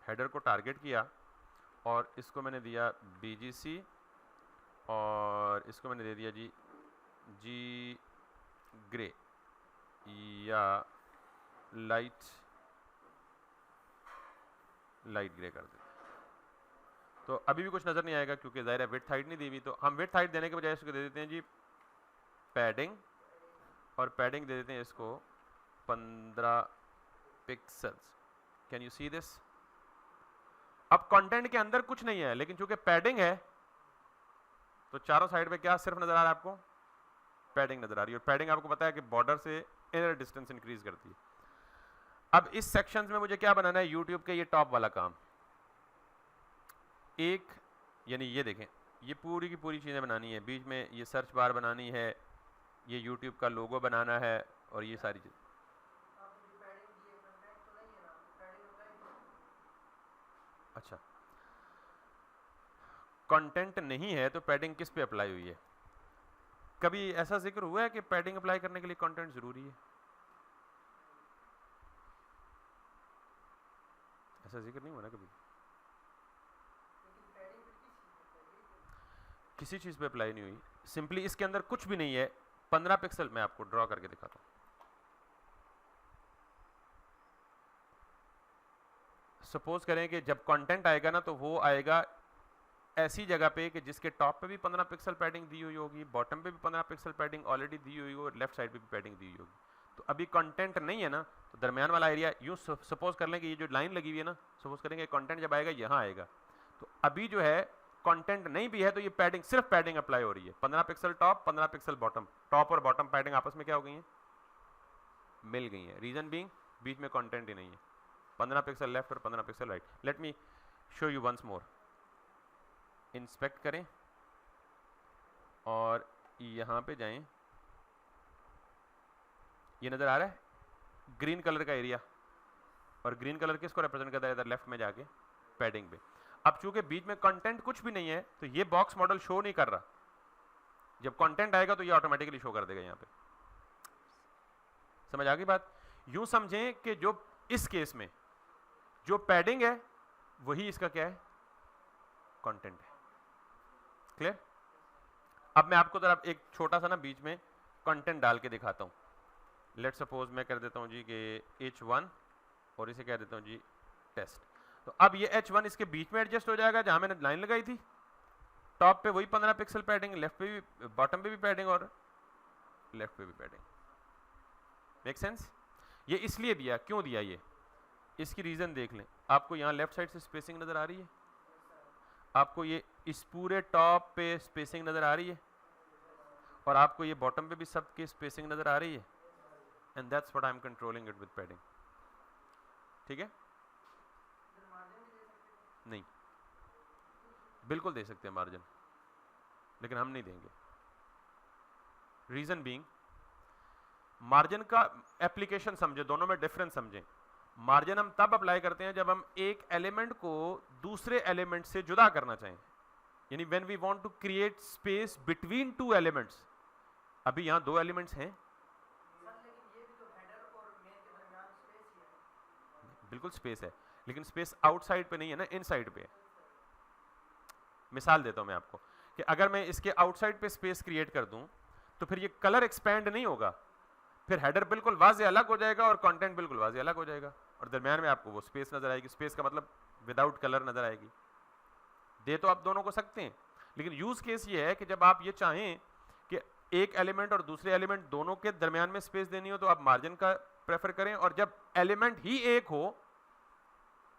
Speaker 1: हेडर को टारगेट किया और इसको मैंने दिया BGC और इसको मैंने दे दिया जी ग्रे या लाइट ग्रे कर देते। तो अभी भी कुछ नजर नहीं आएगा क्योंकि जाहिर है विड्थ हाइट नहीं दी हुई, तो हम विड्थ हाइट देने के बजाय इसको दे देते हैं जी पैडिंग, और पैडिंग दे देते हैं इसको 15 pixels. Can you see this? अब कंटेंट के अंदर कुछ नहीं है, लेकिन चूंकि पैडिंग है तो चारों साइड पे क्या सिर्फ नजर आ रहा है आपको? पैडिंग नजर आ रही है। और पैडिंग आपको पता है कि बॉर्डर से इनर डिस्टेंस इंक्रीज करती है। अब इस सेक्शंस में मुझे क्या बनाना है? यूट्यूब के ये टॉप वाला काम, एक यानी ये देखें, ये पूरी की पूरी चीजें बनानी है। बीच में ये सर्च बार बनानी है, ये यूट्यूब का लोगो बनाना है और ये सारी चीज। अच्छा, कंटेंट नहीं है तो पैडिंग किस पे अप्लाई हुई है? कभी ऐसा जिक्र हुआ है कि पैडिंग अप्लाई करने के लिए कंटेंट जरूरी है? ऐसा जिक्र नहीं हुआ ना कभी। किसी चीज पे अप्लाई नहीं हुई, सिंपली इसके अंदर कुछ भी नहीं है। 15 पिक्सल मैं आपको ड्रॉ करके दिखाता हूं। सपोज करें कि जब कंटेंट आएगा ना तो वो आएगा ऐसी जगह पे कि जिसके टॉप पे भी 15 पिक्सल पैडिंग दी हुई होगी, बॉटम पे भी 15 पिक्सल पैडिंग ऑलरेडी दी हुई होगी और लेफ्ट साइड पे भी पैडिंग दी हुई होगी। तो अभी कंटेंट नहीं है ना, तो दरमियान वाला एरिया यूं सपोज कर लें कि ये जो लाइन लगी हुई है ना, सपोज करेंगे कंटेंट जब आएगा यहाँ आएगा, तो अभी जो है कंटेंट नहीं भी है तो ये पैडिंग, सिर्फ पैडिंग अप्लाई हो रही है। 15 pixel top, 15 pixel bottom. Top और बॉटम पैडिंग आपस में क्या हो गई है? मिल गई है। रीजन बीइंग बीच में कंटेंट ही नहीं है। 15 पिक्सल लेफ्ट और 15 pixel right. Let me show you once more. Inspect करें और यहां पे जाएं, ये नजर आ रहा है ग्रीन कलर का एरिया, और ग्रीन कलर किसको रिप्रेजेंट करता है? इधर लेफ्ट में जाके पैडिंग पे। अब चूंकि बीच में कंटेंट कुछ भी नहीं है तो ये बॉक्स मॉडल शो नहीं कर रहा। जब कंटेंट आएगा तो ये ऑटोमेटिकली शो कर देगा यहाँ पे। समझ आ गई बात? यूं समझें कि जो इस केस में जो पैडिंग है वही इसका क्या है? कंटेंट है। क्लियर? अब मैं आपको जरा एक छोटा सा ना बीच में कंटेंट डाल के दिखाता हूं। लेट सपोज मैं कर देता हूं जी कि H1 और इसे कह देता हूं जी टेस्ट। तो अब ये H1 इसके बीच में एडजस्ट हो जाएगा जहां मैंने लाइन लगाई थी। टॉप पे वही 15 पिक्सल पैडिंग, लेफ्ट पे भी, बॉटम पे भी पैडिंग और लेफ्ट पे भी पैडिंग। Make sense? ये इसलिए दिया, क्यों दिया ये? इसकी रीजन देख लें। आपको यहाँ लेफ्ट साइड से स्पेसिंग नजर आ रही है, आपको ये इस पूरे टॉप पे स्पेसिंग नजर आ रही है, और आपको ये बॉटम पे भी सब की स्पेसिंग नजर आ रही है। And that's what I am controlling it with padding. ठीक है? नहीं, बिल्कुल दे सकते हैं मार्जिन, लेकिन हम नहीं देंगे। रीजन बीइंग, मार्जिन का एप्लीकेशन समझे, दोनों में डिफरेंस समझें। मार्जिन हम तब अप्लाई करते हैं जब हम एक एलिमेंट को दूसरे एलिमेंट से जुदा करना चाहें, यानी when we want to create space between two elements. अभी यहां दो एलिमेंट्स हैं, बिल्कुल स्पेस है, लेकिन स्पेस आउटसाइड पे नहीं है ना, इनसाइड पे है। मिसाल देता हूं मैं आपको कि अगर मैं इसके आउटसाइड पे स्पेस क्रिएट कर दूं तो फिर ये कलर एक्सपैंड नहीं होगा, फिर हेडर बिल्कुल वाज़े अलग हो जाएगा और कंटेंट बिल्कुल वाज़े अलग हो जाएगा, और दरमियान में आपको वो स्पेस नजर आएगी। स्पेस का मतलब विदाउट कलर नजर आएगी। दे तो आप दोनों को सकते हैं, लेकिन यूज केस ये है कि जब आप ये चाहें कि एक एलिमेंट और दूसरे एलिमेंट दोनों के दरमियान में स्पेस देनी हो तो आप मार्जिन का प्रेफर करें, और जब एलिमेंट ही एक हो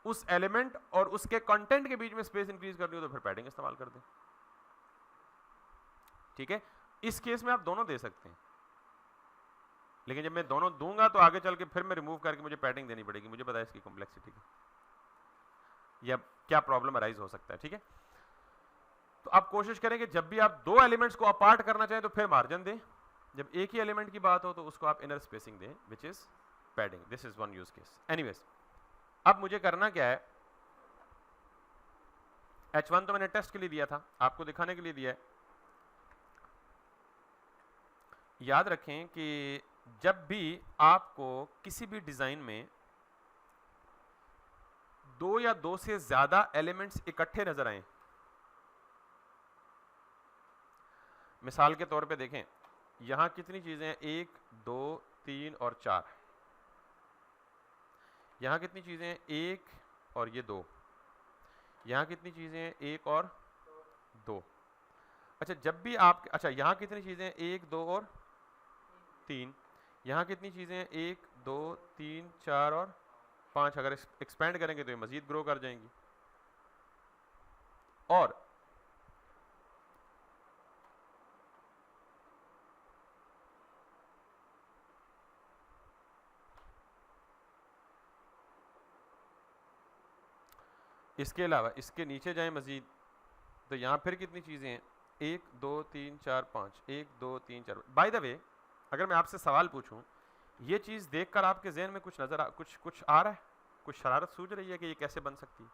Speaker 1: उस एलिमेंट और उसके कंटेंट के बीच में स्पेस इंक्रीज करनी हो तो फिर पैडिंग इस्तेमाल कर दें। ठीक है, इस केस में आप दोनों दे सकते हैं, लेकिन जब मैं दोनों दूंगा तो आगे चल के फिर मैं रिमूव करके मुझे पैडिंग देनी पड़ेगी। मुझे पता है इसकी कॉम्प्लेक्सिटी का या क्या प्रॉब्लम अराइज हो सकता है। ठीक है, तो आप कोशिश करें कि जब भी आप दो एलिमेंट्स को अपार्ट करना चाहें तो फिर मार्जिन दें, जब एक ही एलिमेंट की बात हो तो उसको आप इनर स्पेसिंग दें, which is padding. This is one use case. Anyways, अब मुझे करना क्या है, H1 तो मैंने टेस्ट के लिए दिया था, आपको दिखाने के लिए दिया है। याद रखें कि जब भी आपको किसी भी डिजाइन में दो या दो से ज्यादा एलिमेंट्स इकट्ठे नजर आए, मिसाल के तौर पे देखें यहां कितनी चीजें हैं, 1 2 3 और 4, यहां कितनी चीजें हैं, 1 और ये 2, यहां कितनी चीजें हैं, 1 और 2। अच्छा, जब भी आप, अच्छा यहां कितनी चीजें हैं, 1 2 और 3, यहां कितनी चीजें हैं, 1 2 3 4 और 5। अगर एक्सपेंड करेंगे तो ये मजीद ग्रो कर जाएंगी। और इसके अलावा इसके नीचे जाएं मजीद तो यहां फिर कितनी चीजें हैं, 1 2 3 4 5, 1 2 3 4। बाय द वे, अगर मैं आपसे सवाल पूछूं, ये चीज देखकर आपके जहन में कुछ नजर कुछ आ रहा है, कुछ शरारत सूझ रही है कि ये कैसे बन सकती है?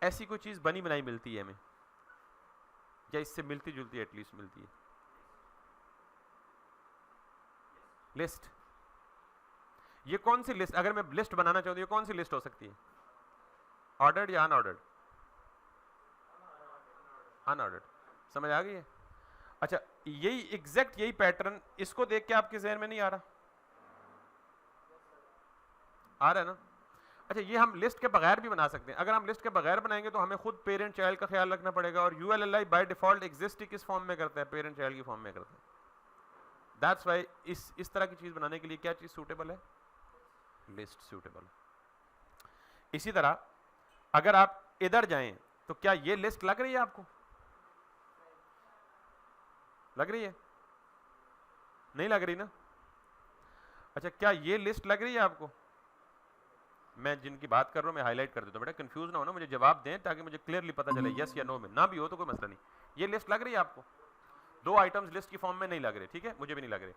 Speaker 1: ऐसी कोई चीज बनी बनाई मिलती है हमें, या इससे मिलती जुलती एटलीस्ट मिलती है? लिस्ट। ये कौन सी लिस्ट, अगर मैं लिस्ट बनाना चाहूं तो ये कौन सी लिस्ट हो सकती है? ऑर्डर्ड या अनऑर्डर्ड? अनऑर्डर्ड। समझ आ गई है? अच्छा, यही एग्जैक्ट यही पैटर्न इसको देख के आपके जहन में नहीं आ रहा? आ रहा है ना? अच्छा, ये हम लिस्ट के बगैर भी बना सकते हैं। अगर हम लिस्ट के बगैर बनाएंगे तो हमें खुद पेरेंट चाइल्ड का ख्याल रखना पड़ेगा, और यूएलएलआई बाय डिफॉल्ट एग्जिस्ट किस फॉर्म में करता है? पेरेंट चाइल्ड की फॉर्म में करता है। दैट्स व्हाई इस तरह की चीज बनाने के लिए क्या चीज सूटेबल है? List suitable. इसी तरह अगर आप इधर जाएं तो क्या ये लिस्ट लग रही है आपको? लग रही है? नहीं लग रही ना? अच्छा, क्या ये लिस्ट लग रही है आपको? मैं जिनकी बात कर रहा हूं मैं हाईलाइट कर देता हूं, बेटा कंफ्यूज ना हो ना, मुझे जवाब दें ताकि मुझे क्लियरली पता चले यस या नो में। ना भी हो तो कोई मसला नहीं। ये लिस्ट लग रही है आपको? दो आइटम्स लिस्ट की फॉर्म में नहीं लग रहे, ठीक है, मुझे भी नहीं लग रहे।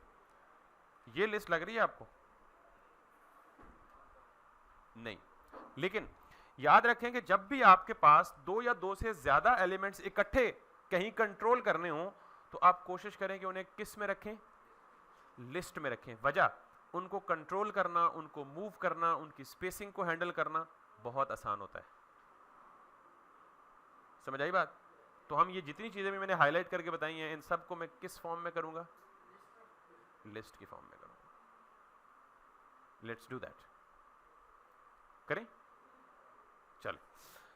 Speaker 1: ये लिस्ट लग रही है आपको? नहीं। लेकिन याद रखें कि जब भी आपके पास दो या दो से ज्यादा एलिमेंट्स इकट्ठे कहीं कंट्रोल करने हो तो आप कोशिश करें कि उन्हें किस में रखें? लिस्ट में रखें। वजह, उनको कंट्रोल करना, उनको मूव करना, उनकी स्पेसिंग को हैंडल करना बहुत आसान होता है। समझ आई बात? तो हम ये जितनी चीजें भी मैंने हाईलाइट करके बताई हैं, इन सबको मैं किस फॉर्म में करूंगा? लिस्ट की फॉर्म में करूंगा। Let's do that. करें? चलो,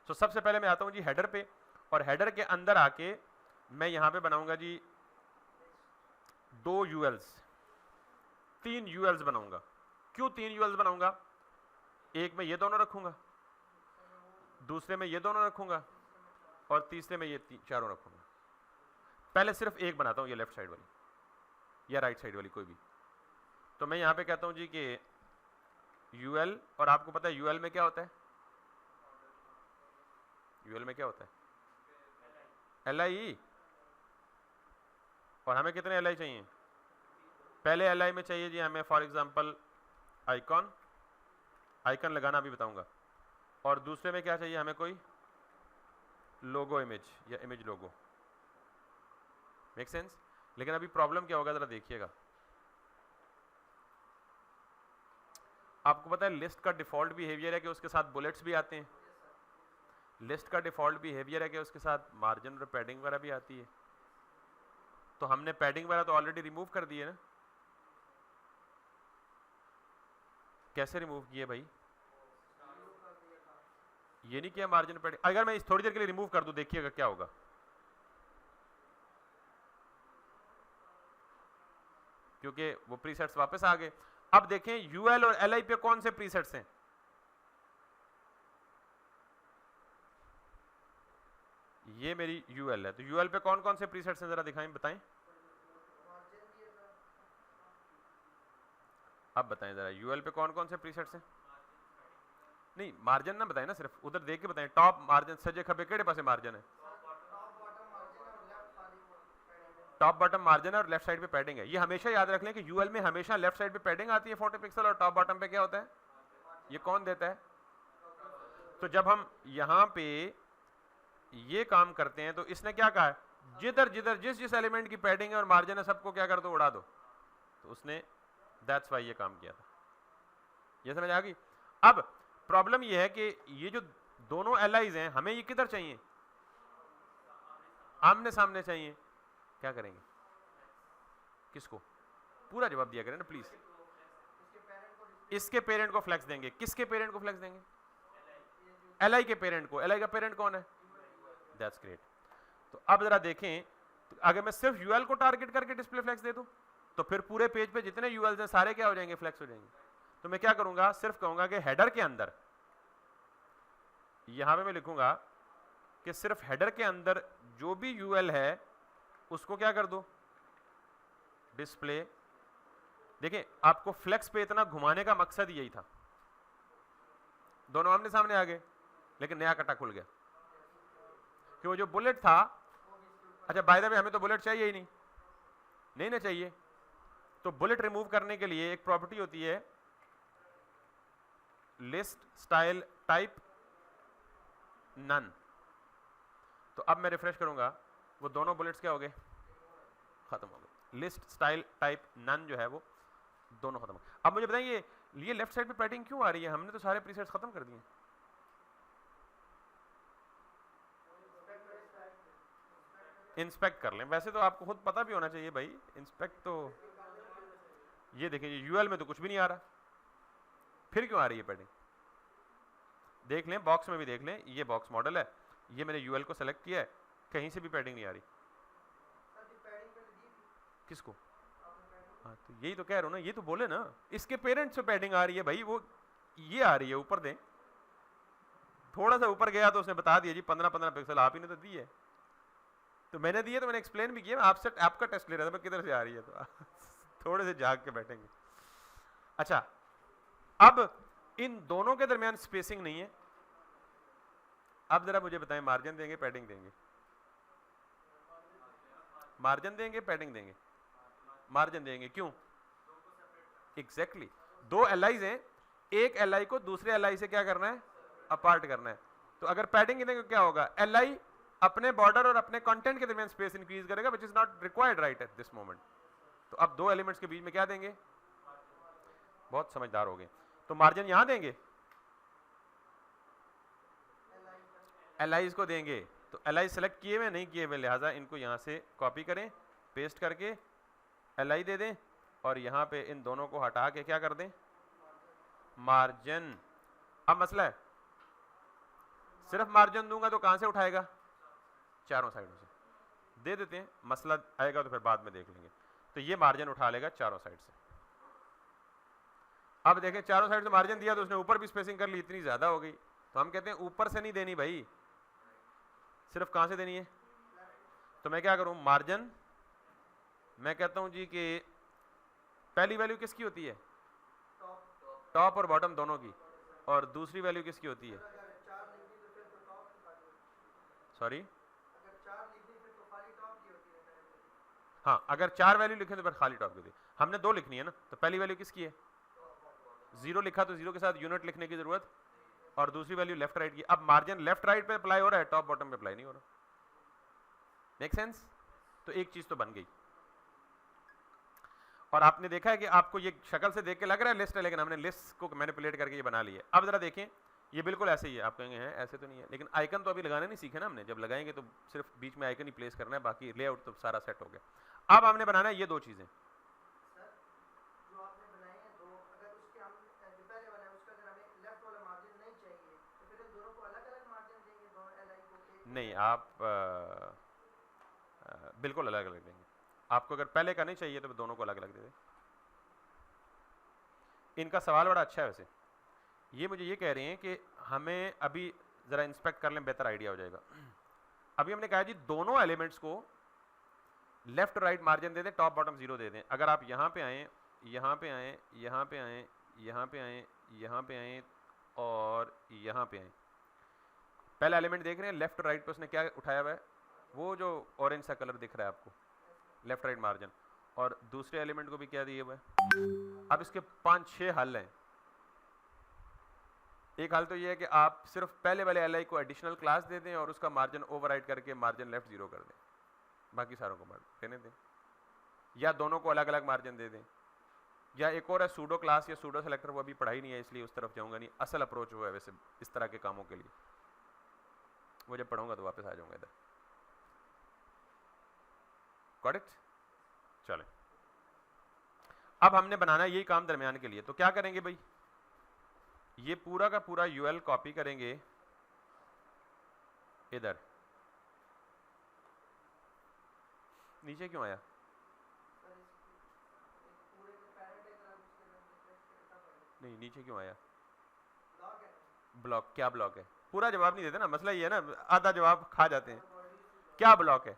Speaker 1: तो सबसे पहले मैं आता हूं जी हेडर पे, और हेडर के अंदर आके मैं यहां पे बनाऊंगा जी 2 यूएल्स, 3 यूएल्स बनाऊंगा। क्यों 3 यूएल्स बनाऊंगा? एक में ये दोनों रखूंगा, दूसरे में ये दोनों रखूंगा, और तीसरे में ये चारों रखूंगा। पहले सिर्फ एक बनाता हूं, ये लेफ्ट साइड वाली या राइट साइड वाली कोई भी। तो मैं यहां पे कहता हूं जी कि यूएल, और आपको पता है यूएल में क्या होता है? यूएल में क्या होता है? एलआई। और हमें कितने एलआई चाहिए? पहले एलआई में चाहिए जी हमें फॉर एग्जांपल आइकॉन, आइकन लगाना भी बताऊंगा, और दूसरे में क्या चाहिए हमें? कोई लोगो इमेज या इमेज लोगो। Make sense? लेकिन अभी प्रॉब्लम क्या होगा जरा देखिएगा। आपको पता है लिस्ट का डिफॉल्ट बिहेवियर है कि उसके साथ बुलेट्स भी आते हैं। लिस्ट का डिफॉल्ट बिहेवियर है कि उसके साथ मार्जिन और पैडिंग वगैरह भी आती है, तो हमने पैडिंग वगैरह तो ऑलरेडी रिमूव कर दी है ना। कैसे रिमूव किए भाई? ये नहीं किया मार्जिन पैडिंग। अगर मैं इस थोड़ी देर के लिए रिमूव कर दूं, देखिएगा क्या होगा। क्योंकि वो प्रीसेट्स वापस आ गए। अब देखें यूएल और एलआई पे कौन से प्रीसेट्स हैं? ये मेरी यूएल है, तो यूएल पे कौन कौन से प्रीसेट्स हैं जरा दिखाएं, बताएं। अब बताएं जरा यूएल पे कौन कौन से प्रीसेट्स हैं? नहीं मार्जिन ना बताएं ना, सिर्फ उधर देख के बताएं। टॉप मार्जिन सजे खबे केड़े पासे मार्जिन है? टॉप बॉटम मार्जिन है और लेफ्ट साइड पे पैडिंग है। ये हमेशा याद रख लें कि यूएल में हमेशा लेफ्ट साइड पे पैडिंग आती है 40 पिक्सल, और टॉप बॉटम पे क्या होता है? ये कौन देता है? तो जब हम यहां पे ये काम करते हैं तो इसने क्या कहा है, जिधर जिधर जिस जिस एलिमेंट की पैडिंग है और मार्जिन है सबको क्या कर दो, उड़ा दो। तो उसने दैट्स वाई ये काम किया था। ये समझ आ गई? अब प्रॉब्लम ये है कि ये जो दोनों एलाइज हैं हमें ये किधर चाहिए? आमने सामने चाहिए। क्या करेंगे? किसको? पूरा जवाब दिया करें ना प्लीज। इसके पेरेंट को फ्लेक्स देंगे। किसके पेरेंट को फ्लेक्स देंगे? एलआई के पेरेंट को। एलआई का पेरेंट कौन है? That's great. तो अब जरा देखें, तो अगर मैं सिर्फ यूएल को टारगेट करके डिस्प्ले फ्लेक्स दे दूं तो फिर पूरे पेज पे जितने यूएल्स हैं सारे क्या हो जाएंगे? फ्लेक्स हो जाएंगे। तो मैं क्या करूंगा, सिर्फ कहूंगा कि हेडर के अंदर, यहां पे मैं लिखूंगा कि सिर्फ हेडर के अंदर जो भी यूएल है उसको क्या कर दो? डिस्प्ले। देखिए आपको फ्लेक्स पे इतना घुमाने का मकसद यही था। दोनों आमने सामने आ गए लेकिन नया कटा खुल गया कि वो जो बुलेट था, अच्छा बाय द वे हमें तो बुलेट चाहिए ही नहीं, नहीं ना चाहिए। तो बुलेट रिमूव करने के लिए एक प्रॉपर्टी होती है लिस्ट स्टाइल टाइप नन। तो अब मैं रिफ्रेश करूंगा, वो दोनों बुलेट्स क्या हो गए? खत्म हो गए। लिस्ट स्टाइल टाइप नन जो है वो दोनों खत्म हो गए। अब मुझे बताइए ये लेफ्ट साइड पे पैडिंग क्यों आ रही है? हमने तो सारे प्रीसेट्स खत्म कर दिए। इंस्पेक्ट कर लें। वैसे तो आपको खुद पता भी होना चाहिए भाई, इंस्पेक्ट तो ये देखिए यूएल में तो कुछ भी नहीं आ रहा, फिर क्यों आ रही है पैडिंग? देख लें बॉक्स में भी देख लें, ये बॉक्स मॉडल है, ये मैंने यूएल को सेलेक्ट किया है, कहीं से भी पैडिंग नहीं आ रही। किसको? हाँ तो यही तो कह रहा हूं ना, ये तो बोले ना इसके पेरेंट्स से पैडिंग आ रही है भाई, वो ये आ रही है। ऊपर दें, थोड़ा सा ऊपर गया तो उसने बता दिया जी 15-15 पिक्सल आप ही ने तो दी है। तो मैंने दिए तो मैंने एक्सप्लेन भी किया, आपसे आपका टेस्ट ले रहा था मैं किधर से आ रही है, तो थोड़े से जाग के बैठेंगे। अच्छा अब इन दोनों के दरमियान स्पेसिंग नहीं है। अब जरा मुझे बताएं मार्जिन देंगे पैडिंग देंगे? मार्जिन देंगे पैडिंग देंगे? मार्जिन देंगे। क्यों? एग्जैक्टली दो एलआईज हैं, एक एलआई को दूसरे एलआई से क्या करना है? अपार्ट करना है। तो अगर पैडिंग देंगे क्या होगा? एलआई अपने बॉर्डर और अपने कंटेंट के दरमियान स्पेस इंक्रीज करेगा which is not required right at this moment. तो अब दो एलिमेंट्स के बीच में क्या देंगे? बहुत समझदार हो गए। तो मार्जिन यहां देंगे, एलआईज को देंगे। तो एलआई सेलेक्ट किए हुए नहीं किए हुए, लिहाजा इनको यहां से कॉपी करें, पेस्ट करके एलआई दे दें और यहां पे इन दोनों को हटा के क्या कर दें? मार्जिन। अब मसला है सिर्फ मार्जिन दूंगा तो कहां से उठाएगा? चारों साइडों से दे देते हैं, मसला आएगा तो फिर बाद में देख लेंगे। तो ये मार्जिन उठा लेगा चारों साइड से। अब देखें चारों साइड से मार्जिन दिया तो उसने ऊपर भी स्पेसिंग कर ली, इतनी ज्यादा हो गई। तो हम कहते हैं ऊपर से नहीं देनी भाई, सिर्फ कहां से देनी है? तो मैं क्या करूं? मार्जिन मैं कहता हूं जी कि पहली वैल्यू किसकी होती है? टॉप और बॉटम दोनों की। और दूसरी वैल्यू किसकी होती है? सॉरी हाँ, अगर 4 वैल्यू लिखे तो फिर खाली टॉप की होती है। हमने 2 लिखनी है ना, तो पहली वैल्यू किसकी है? 0 लिखा तो 0 के साथ यूनिट लिखने की जरूरत, और दूसरी वैल्यू लेफ्ट राइट की। अब मार्जिन लेफ्ट राइट पे अप्लाई हो रहा है, टॉप बॉटम पे अप्लाई नहीं हो रहा। Make sense? तो एक चीज तो बन गई। और आपने देखा है कि आपको ये शक्ल से देख के लग रहा है लिस्ट है, लेकिन हमने लिस्ट को मैनिपुलेट करके ये बना ली है। अब जरा देखें ये बिल्कुल ऐसे ही है, आप कहेंगे हैं ऐसे तो नहीं है, लेकिन आइकन तो अभी लगाने नहीं सीखे ना हमने, जब लगाएंगे तो सिर्फ बीच में आइकन ही प्लेस करना है, बाकी लेआउट तो सारा सेट हो गया। अब हमने बनाना है ये दो चीज़ें। नहीं, आप बिल्कुल अलग अलग देंगे। आपको अगर पहले का नहीं चाहिए तो दोनों को अलग अलग दे दें। इनका सवाल बड़ा अच्छा है वैसे। ये मुझे ये कह रहे हैं कि हमें अभी ज़रा इंस्पेक्ट कर लें, बेहतर आइडिया हो जाएगा। अभी हमने कहा जी दोनों एलिमेंट्स को लेफ्ट राइट मार्जिन दे दें, टॉप बॉटम 0 दे दें। अगर आप यहाँ पे आएँ, यहाँ पे आएँ, यहाँ पे आएँ, यहाँ पे आएँ, यहाँ पे आएँ और यहाँ पे आएँ, पहला एलिमेंट देख रहे हैं लेफ्ट राइट पे उसने क्या उठाया हुआ है, वो जो ऑरेंज सा कलर दिख रहा है आपको, लेफ्ट राइट मार्जिन, और दूसरे एलिमेंट को भी क्या दिए हुआ है। अब इसके 5-6 हल हैं। एक हल तो ये है कि आप सिर्फ पहले वाले एल को एडिशनल क्लास दे दें और उसका मार्जिन ओवरराइड करके मार्जिन लेफ्ट 0 कर दें, बाकी सारों को देने दें, या दोनों को अलग अलग मार्जिन दे दें, या एक और है सूडो क्लास या सूडो सेलेक्टर, वो अभी पढ़ाई नहीं है इसलिए उस तरफ जाऊंगा नहीं। असल अप्रोच वो है वैसे इस तरह के कामों के लिए, वो जब पढ़ूंगा तो वापस आ जाऊंगा इधर। Got it? चलें, अब हमने बनाना यही काम दरमियान के लिए, तो क्या करेंगे भाई, ये पूरा का पूरा यूएल कॉपी करेंगे इधर। नीचे क्यों आया? नहीं, नीचे क्यों आया? ब्लॉक? क्या ब्लॉक है? पूरा जवाब नहीं देते ना, मसला ये है ना, आधा जवाब खा जाते हैं। क्या ब्लॉक है?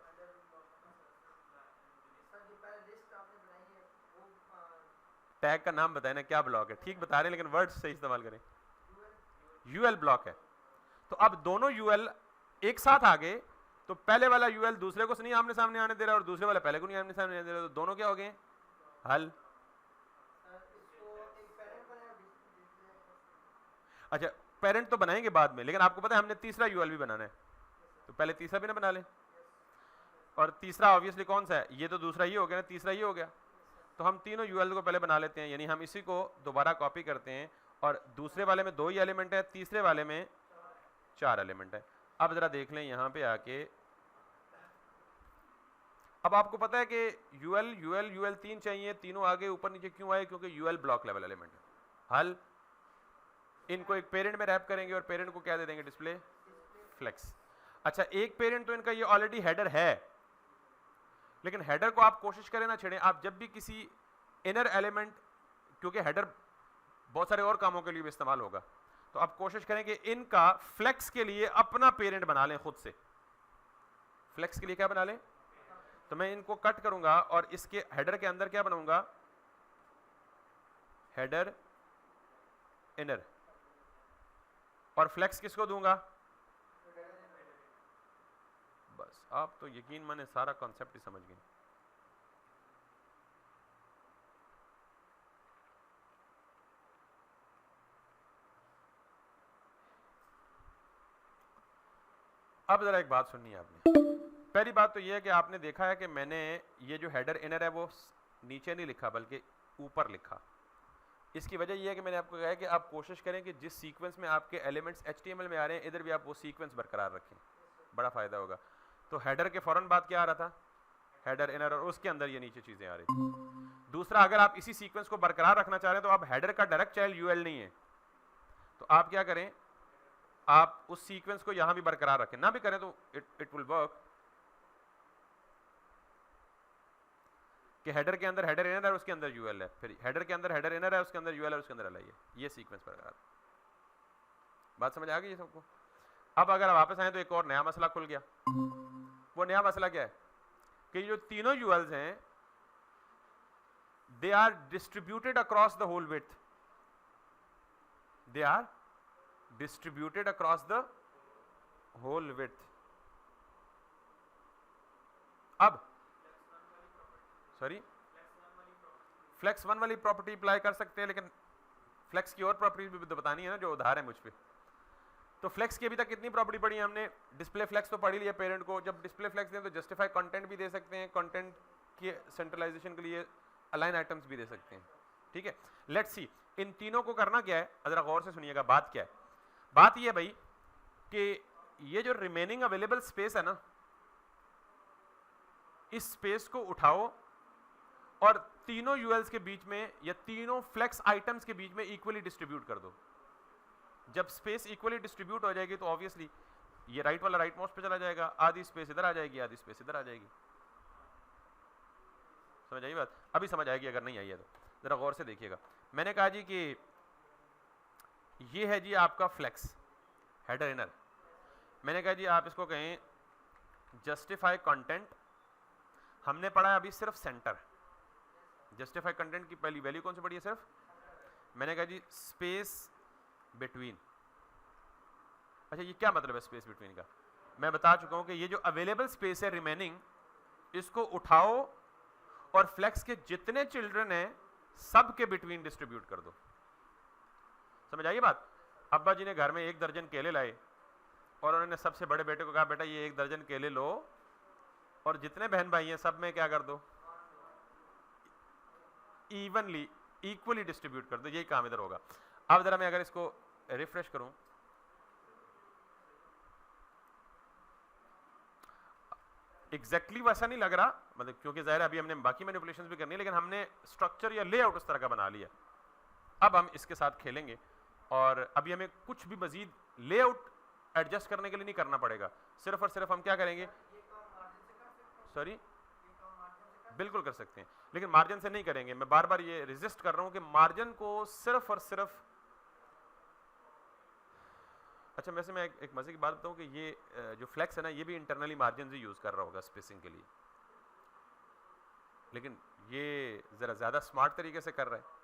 Speaker 1: टैग का नाम बताए ना, क्या ब्लॉक है? ठीक बता रहे हैं लेकिन वर्ड्स सही इस्तेमाल करें। यूएल ब्लॉक है। तो अब दोनों यूएल एक साथ आ गए, तो पहले वाला यूएल दूसरे को नहीं आमने सामने आने दे रहा और दूसरे वाला पहले को नहीं आमने सामने आने दे रहा, तो दोनों क्या हो गए? हल। अच्छा, पेरेंट तो बनाएंगे बाद में, लेकिन आपको पता है हमने तीसरा यूएल भी बनाना है, तो पहले तीसरा भी ना बना लें। और तीसरा ऑब्वियसली कौन सा है? ये तो दूसरा ही हो गया ना, तीसरा ही हो गया। तो हम तीनों यूएल को पहले बना लेते हैं, यानी हम इसी को दोबारा कॉपी करते हैं, और दूसरे वाले में 2 ही एलिमेंट है, तीसरे वाले में 4 एलिमेंट है। अब जरा देख लें यहाँ पे आके, अब आपको पता है कि यूएल यूएल यूएल 3 चाहिए, तीनों आगे ऊपर नीचे क्यों आए? क्योंकि यूएल ब्लॉक लेवल एलिमेंट है। हल, इनको एक पेरेंट में रैप करेंगे और पेरेंट को क्या दे देंगे? Display flex. अच्छा, एक पेरेंट तो इनका ये ऑलरेडी हेडर है, लेकिन हेडर को आप कोशिश करें ना छेड़ें। आप जब भी किसी इनर एलिमेंट, क्योंकि हेडर बहुत सारे और कामों के लिए भी इस्तेमाल होगा, तो आप कोशिश करें कि इनका फ्लेक्स के लिए अपना पेरेंट बना लें खुद से। फ्लेक्स के लिए क्या बना लें? तो मैं इनको कट करूंगा और इसके हेडर के अंदर क्या बनाऊंगा? Header inner. और फ्लेक्स किसको दूंगा? बस, आप तो यकीन माने सारा कॉन्सेप्ट ही समझ गए। अब जरा एक बात सुननी है आपने। पहली बात तो यह है कि आपने देखा है कि मैंने ये जो हेडर इनर है वो नीचे नहीं लिखा बल्कि ऊपर लिखा। इसकी वजह यह है कि मैंने आपको कहा है कि आप कोशिश करें कि जिस सीक्वेंस में आपके एलिमेंट्स HTML में आ रहे हैं, इधर भी आप वो सीक्वेंस बरकरार रखें, बड़ा फायदा होगा। तो हेडर के फौरन बाद क्या आ रहा था? हेडर इनर, और उसके अंदर ये नीचे चीजें आ रही थी। दूसरा, अगर आप इसी सीक्वेंस को बरकरार रखना चाह रहे हैं तो आप हेडर का डायरेक्ट चाइल्ड यूएल नहीं है, तो आप क्या करें? आप उस सीक्वेंस को यहां भी बरकरार रखें, ना भी करें तो इट विल वर्क, कि हेडर के अंदर हेडर इनर है, उसके अंदर यूएल है, फिर हेडर के अंदर हेडर इनर है, उसके अंदर यूएल है, उसके अंदर एलआई है, ये सीक्वेंस बरकरार। बात समझ आ गई सबको? अब अगर वापस आए तो एक और नया मसला खुल गया। वो नया मसला क्या है कि जो तीनों यूएल्स हैं they are distributed across the whole width, they are distributed across the whole width. अब सॉरी, फ्लेक्स 1 वाली प्रॉपर्टी अप्लाई कर सकते हैं, लेकिन फ्लेक्स की और प्रॉपर्टी भी तो बतानी है ना जो उधार है मुझ पे। तो फ्लेक्स की अभी तक कितनी प्रॉपर्टी पढ़ी है हमने? डिस्प्ले फ्लेक्स तो पढ़ी लिया पेरेंट को। जब डिस्प्ले फ्लेक्स दें तो जस्टिफाई कंटेंट भी दे सकते हैं, कंटेंट की सेंट्रलाइजेशन के लिए अलाइन आइटम्स भी दे सकते हैं। ठीक है, लेट्स सी इन तीनों को करना क्या है, जरा गौर से सुनिएगा बात क्या है। बात ये है भाई कि ये जो रिमेनिंग अवेलेबल स्पेस है ना, इस स्पेस को उठाओ और तीनों यूएल्स के बीच में या तीनों फ्लेक्स आइटम्स के बीच में इक्वली डिस्ट्रीब्यूट कर दो। जब स्पेस इक्वली डिस्ट्रीब्यूट हो जाएगी तो ऑब्वियसली ये राइट वाला राइट मोस्ट पे चला जाएगा, आधी स्पेस इधर आ जाएगी, आधी स्पेस इधर आ जाएगी। समझ आई बात? अभी समझ आएगी, अगर नहीं आई है तो जरा गौर से देखिएगा। मैंने कहा जी कि ये है जी आपका फ्लेक्स हेडर इनर। मैंने कहा जी आप इसको कहें जस्टिफाई कंटेंट। हमने पढ़ा है अभी सिर्फ सेंटर। जस्टिफाई कंटेंट की पहली वैल्यू कौन सी पढ़ी है? सिर्फ। मैंने कहा जी स्पेस बिटवीन। अच्छा ये क्या मतलब है स्पेस बिटवीन का? मैं बता चुका हूं कि ये जो अवेलेबल स्पेस है रिमेनिंग, इसको उठाओ और फ्लेक्स के जितने चिल्ड्रन हैं सब के बिटवीन डिस्ट्रीब्यूट कर दो। समझ आई बात? अब्बा जी ने घर में 1 दर्जन केले लाए और उन्होंने सबसे बड़े बेटे को कहा बेटा ये 1 दर्जन केले लो और जितने बहन भाई हैं सब में क्या कर दो, इवनली इक्वली डिस्ट्रीब्यूट कर दो। यही काम इधर होगा। अब जरा मैं अगर इसको रिफ्रेश करूं, एग्जैक्टली वैसा नहीं लग रहा, मतलब क्योंकि जाहिर है अभी हमने बाकी मैनिपुलेशंस भी करनी है, लेकिन हमने स्ट्रक्चर या लेआउट उस तरह का बना लिया। अब हम इसके साथ खेलेंगे और अभी हमें कुछ भी मजीद लेआउट एडजस्ट करने के लिए नहीं करना पड़ेगा। सिर्फ और सिर्फ हम क्या करेंगे, सॉरी बिल्कुल कर सकते हैं, लेकिन मार्जिन से नहीं करेंगे। मैं बार बार ये रेजिस्ट कर रहा हूं कि मार्जिन को सिर्फ और सिर्फ, अच्छा वैसे मैं एक मजे की बात बताऊं कि ये जो फ्लेक्स है ना, ये भी इंटरनली मार्जिन ही यूज कर रहा होगा स्पेसिंग के लिए, लेकिन ये जरा ज्यादा स्मार्ट तरीके से कर रहा है।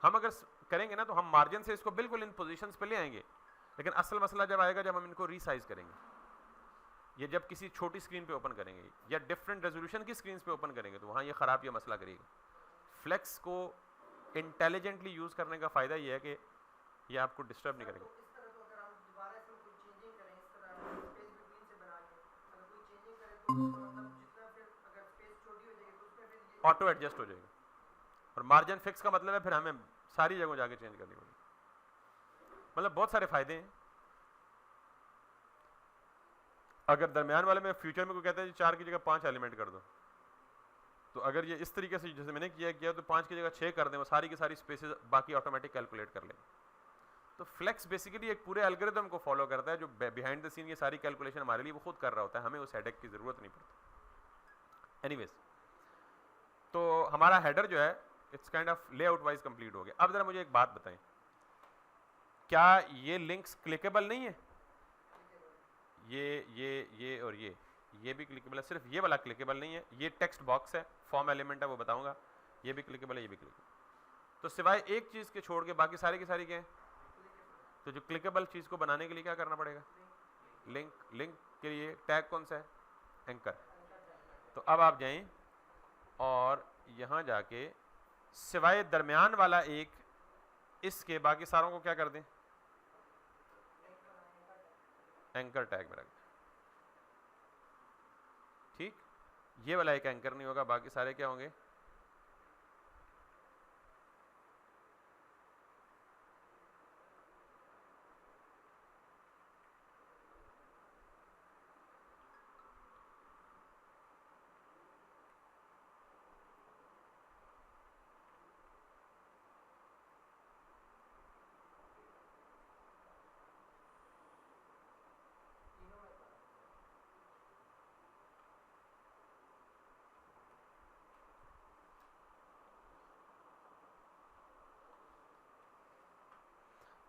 Speaker 1: हम अगर करेंगे ना तो हम मार्जिन से इसको बिल्कुल इन पोजीशंस पे ले आएंगे, लेकिन असल मसला जब आएगा जब हम इनको रीसाइज करेंगे, ये जब किसी छोटी स्क्रीन पे ओपन करेंगे या डिफरेंट रेजोल्यूशन की स्क्रीन पे ओपन करेंगे तो वहां ये खराब ये मसला करेगा। फ्लेक्स को इंटेलिजेंटली यूज करने का फायदा ये है कि ये आपको डिस्टर्ब नहीं करेगा। ऑटो एडजस्ट हो जाएगा और मार्जिन फिक्स का मतलब है फिर हमें सारी जगह जाके चेंज करनी पड़ेगी। मतलब बहुत सारे फायदे हैं। अगर दरमियान वाले में फ्यूचर में कोई कहता है 4 की जगह 5 एलिमेंट कर दो, तो अगर ये इस तरीके से जैसे मैंने किया तो 5 की जगह 6 कर दें, वो सारी की सारी स्पेसेस बाकी ऑटोमेटिक कैलकुलेट कर लें। तो फ्लेक्स बेसिकली एक पूरे एल्गोरिथम को फॉलो करता है जो बिहाइंड द सीन ये सारी कैलकुलेशन हमारे लिए वो खुद कर रहा होता है, हमें उस हेडेक की जरूरत नहीं पड़ती। एनीवेज, तो हमारा हेडर जो है it's kind of layout wise complete हो गया। अब जरा मुझे एक बात बताएं, क्या ये लिंक्स क्लिकेबल नहीं है? ये और ये भी क्लिकेबल है, सिर्फ ये वाला क्लिकेबल नहीं है। ये टेक्स्ट बॉक्स है, फॉर्म एलिमेंट है, वो बताऊंगा। ये भी क्लिकेबल है, ये भी क्लिकेबल। तो सिवाय एक चीज के छोड़ के बाकी सारे की सारी क्या है? तो जो क्लिकेबल चीज को बनाने के लिए क्या करना पड़ेगा? लिंक के लिए टैग कौन सा है? एंकर। तो अब आप जाएं और यहां जाके सिवाय दरमियान वाला एक, इसके बाकी सारों को क्या कर दें? एंकर टैग में रख दें। ठीक, ये वाला एक एंकर नहीं होगा, बाकी सारे क्या होंगे?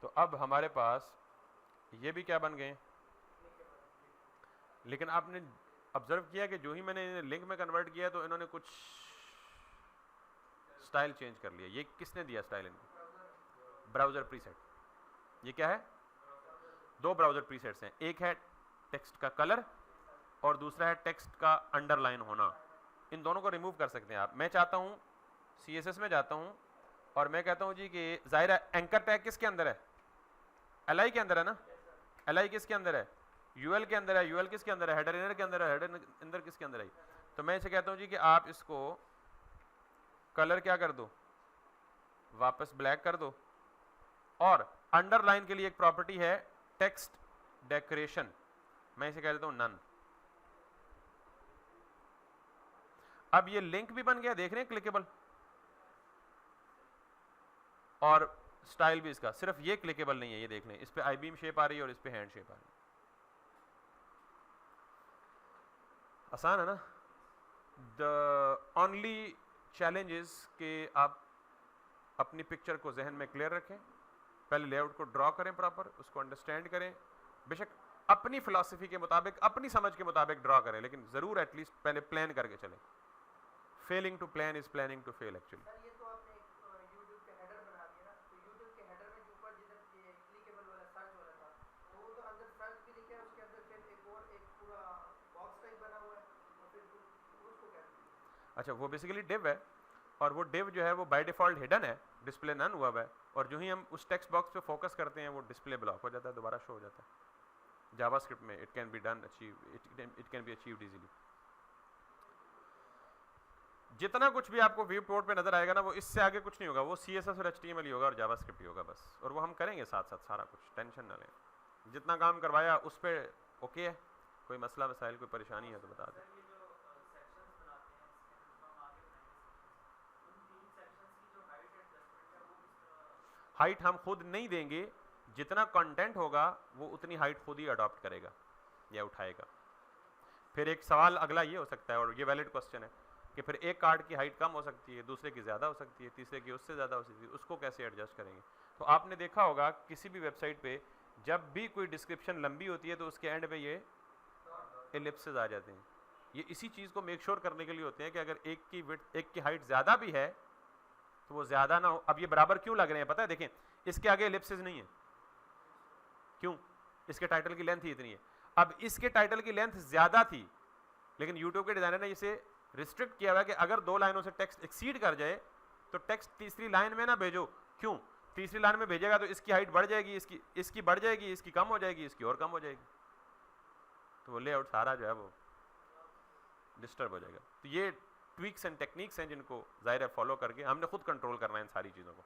Speaker 1: तो अब हमारे पास ये भी क्या बन गए, लेकिन आपने ऑब्जर्व किया कि जो ही मैंने लिंक में कन्वर्ट किया तो इन्होंने कुछ स्टाइल चेंज कर लिया। ये किसने दिया स्टाइल इनको? Browser preset. ये क्या है? 2 ब्राउजर प्रीसेट्स हैं, एक है टेक्स्ट का कलर और दूसरा है टेक्स्ट का अंडरलाइन होना। इन दोनों को रिमूव कर सकते हैं आप। मैं चाहता हूं CSS में जाता हूं और मैं कहता हूं जी कि जाहिर है एंकर टैग किसके अंदर है? LI के अंदर है ना? LI किसके अंदर है? UL के अंदर है। UL किसके अंदर है? हेडर इनर के अंदर है। हेडर इनर किसके अंदर है? तो मैं इसे कहता हूं जी कि आप इसको कलर क्या कर दो, वापस ब्लैक कर दो, और अंडरलाइन के लिए एक प्रॉपर्टी है टेक्स्ट डेकोरेशन, मैं इसे कह देता हूं नन। अब ये लिंक भी बन गया, देख रहे हैं, क्लिकेबल, और स्टाइल भी इसका, सिर्फ ये क्लिकेबल नहीं है, ये देख लें, इस पे आई बीम शेप आ रही है और इस पे हैंड शेप आ रही है। आसान है ना। द ओनली चैलेंज इज कि आप अपनी पिक्चर को जहन में क्लियर रखें, पहले लेआउट को ड्रॉ करें प्रॉपर, उसको अंडरस्टैंड करें, बेशक अपनी फिलॉसफी के मुताबिक, अपनी समझ के मुताबिक ड्रॉ करें, लेकिन जरूर एटलीस्ट पहले प्लान करके चलें। Failing to plan is planning to fail actually. अच्छा, वो बेसिकली डिव है, और वो डिव जो है वो बाय डिफॉल्ट हिडन है, डिस्प्ले नन हुआ है, और जो ही हम उस टेक्स्ट बॉक्स पे फोकस करते हैं वो डिस्प्ले ब्लॉक हो जाता है, दोबारा शो हो जाता है। जावास्क्रिप्ट में it can be done, it can be achieved easily. जितना कुछ भी आपको व्यू पोर्ट पे नजर आएगा ना, वो इससे आगे कुछ नहीं होगा, वो CSS और HTML ही होगा और जावास्क्रिप्ट ही होगा बस, और वो हम करेंगे साथ साथ सारा कुछ, टेंशन ना लें। जितना काम करवाया उस पर ओके है, कोई मसला मसाइल कोई परेशानी है तो बता दें। हाइट हम खुद नहीं देंगे, जितना कंटेंट होगा वो उतनी हाइट खुद ही अडॉप्ट करेगा या उठाएगा। फिर एक सवाल अगला ये हो सकता है, और ये वैलिड क्वेश्चन है, कि फिर एक कार्ड की हाइट कम हो सकती है, दूसरे की ज़्यादा हो सकती है, तीसरे की उससे ज़्यादा हो सकती है, उसको कैसे एडजस्ट करेंगे। तो आपने देखा होगा किसी भी वेबसाइट पे जब भी कोई डिस्क्रिप्शन लंबी होती है तो उसके एंड पे ये एलिप्सेस आ जाते हैं। ये इसी चीज़ को मेक श्योर करने के लिए होते हैं कि अगर एक की हाइट ज़्यादा भी है तो वो ज़्यादा ना हो। अब ये बराबर क्यों लग रहे हैं पता है, देखें इसके आगे एलिप्सेस नहीं है, क्यों, इसके टाइटल की लेंथ ही इतनी है। अब इसके टाइटल की लेंथ ज़्यादा थी, लेकिन यूट्यूब के डिज़ाइनर ने इसे रिस्ट्रिक्ट किया हुआ है कि अगर 2 लाइनों से टेक्स्ट एक्सीड कर जाए तो टेक्स्ट तीसरी लाइन में ना भेजो। क्यों, तीसरी लाइन में भेजेगा तो इसकी हाइट बढ़ जाएगी, इसकी बढ़ जाएगी, इसकी कम हो जाएगी, इसकी और कम हो जाएगी, तो वो लेआउट सारा जो है वो डिस्टर्ब हो जाएगा। तो ये ट्विक्स एंड टेक्निक्स हैं जिनको जाहिर है फॉलो करके हमने खुद कंट्रोल करना है इन सारी चीज़ों को।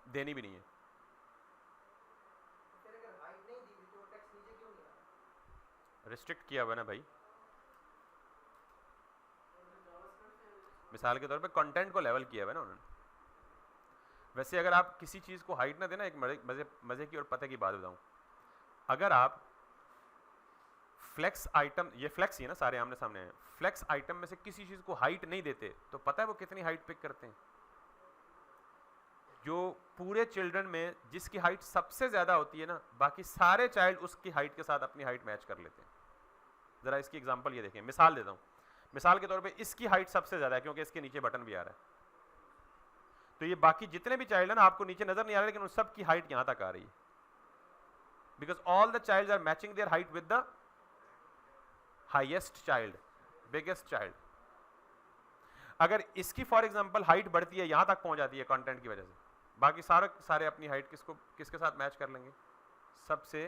Speaker 1: देनी भी नहीं है। रिस्ट्रिक्ट किया हुआ ना भाई, मिसाल के तौर पे कंटेंट को लेवल किया हुआ ना उन्होंने। वैसे अगर आप किसी चीज़ को हाइट ना देना, एक मज़े की और पते की बात बताऊं, अगर आप फ्लेक्स आइटम, ये फ्लेक्स ही है ना, सारे आमने सामने हैं, फ्लेक्स आइटम में से किसी चीज़ को हाइट नहीं देते तो पता है वो कितनी हाइट पिक करते हैं। जो पूरे चिल्ड्रन में जिसकी हाइट सबसे ज़्यादा होती है ना, बाकी सारे चाइल्ड उसकी हाइट के साथ अपनी हाइट मैच कर लेते हैं। ज़रा इसकी एग्जांपल ये देखें, मिसाल देता हूँ, मिसाल के तौर पे इसकी हाइट सबसे ज़्यादा है क्योंकि इसके नीचे बटन भी आ रहा है, तो ये बाकी जितने भी चाइल्ड है ना आपको नीचे नज़र नहीं आ रहा, लेकिन उन सब की हाइट यहाँ तक आ रही है, because all the child are matching their height with the highest child, biggest child. अगर इसकी फॉर एग्जाम्पल हाइट बढ़ती है, यहाँ तक पहुँच जाती है कंटेंट की वजह से, बाकी सारे अपनी हाइट किसके साथ मैच कर लेंगे, सबसे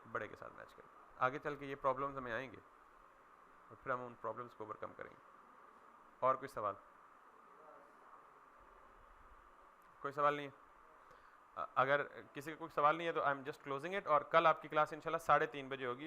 Speaker 1: बड़े के साथ मैच करेंगे। आगे चल के ये प्रॉब्लम्स हमें आएंगे और फिर हम उन प्रॉब्लम्स को ओवरकम करेंगे। और कोई सवाल? कोई सवाल नहीं है? अगर किसी का कोई सवाल नहीं है तो I am just closing it, और कल आपकी क्लास इंशाल्लाह 3:30 बजे होगी।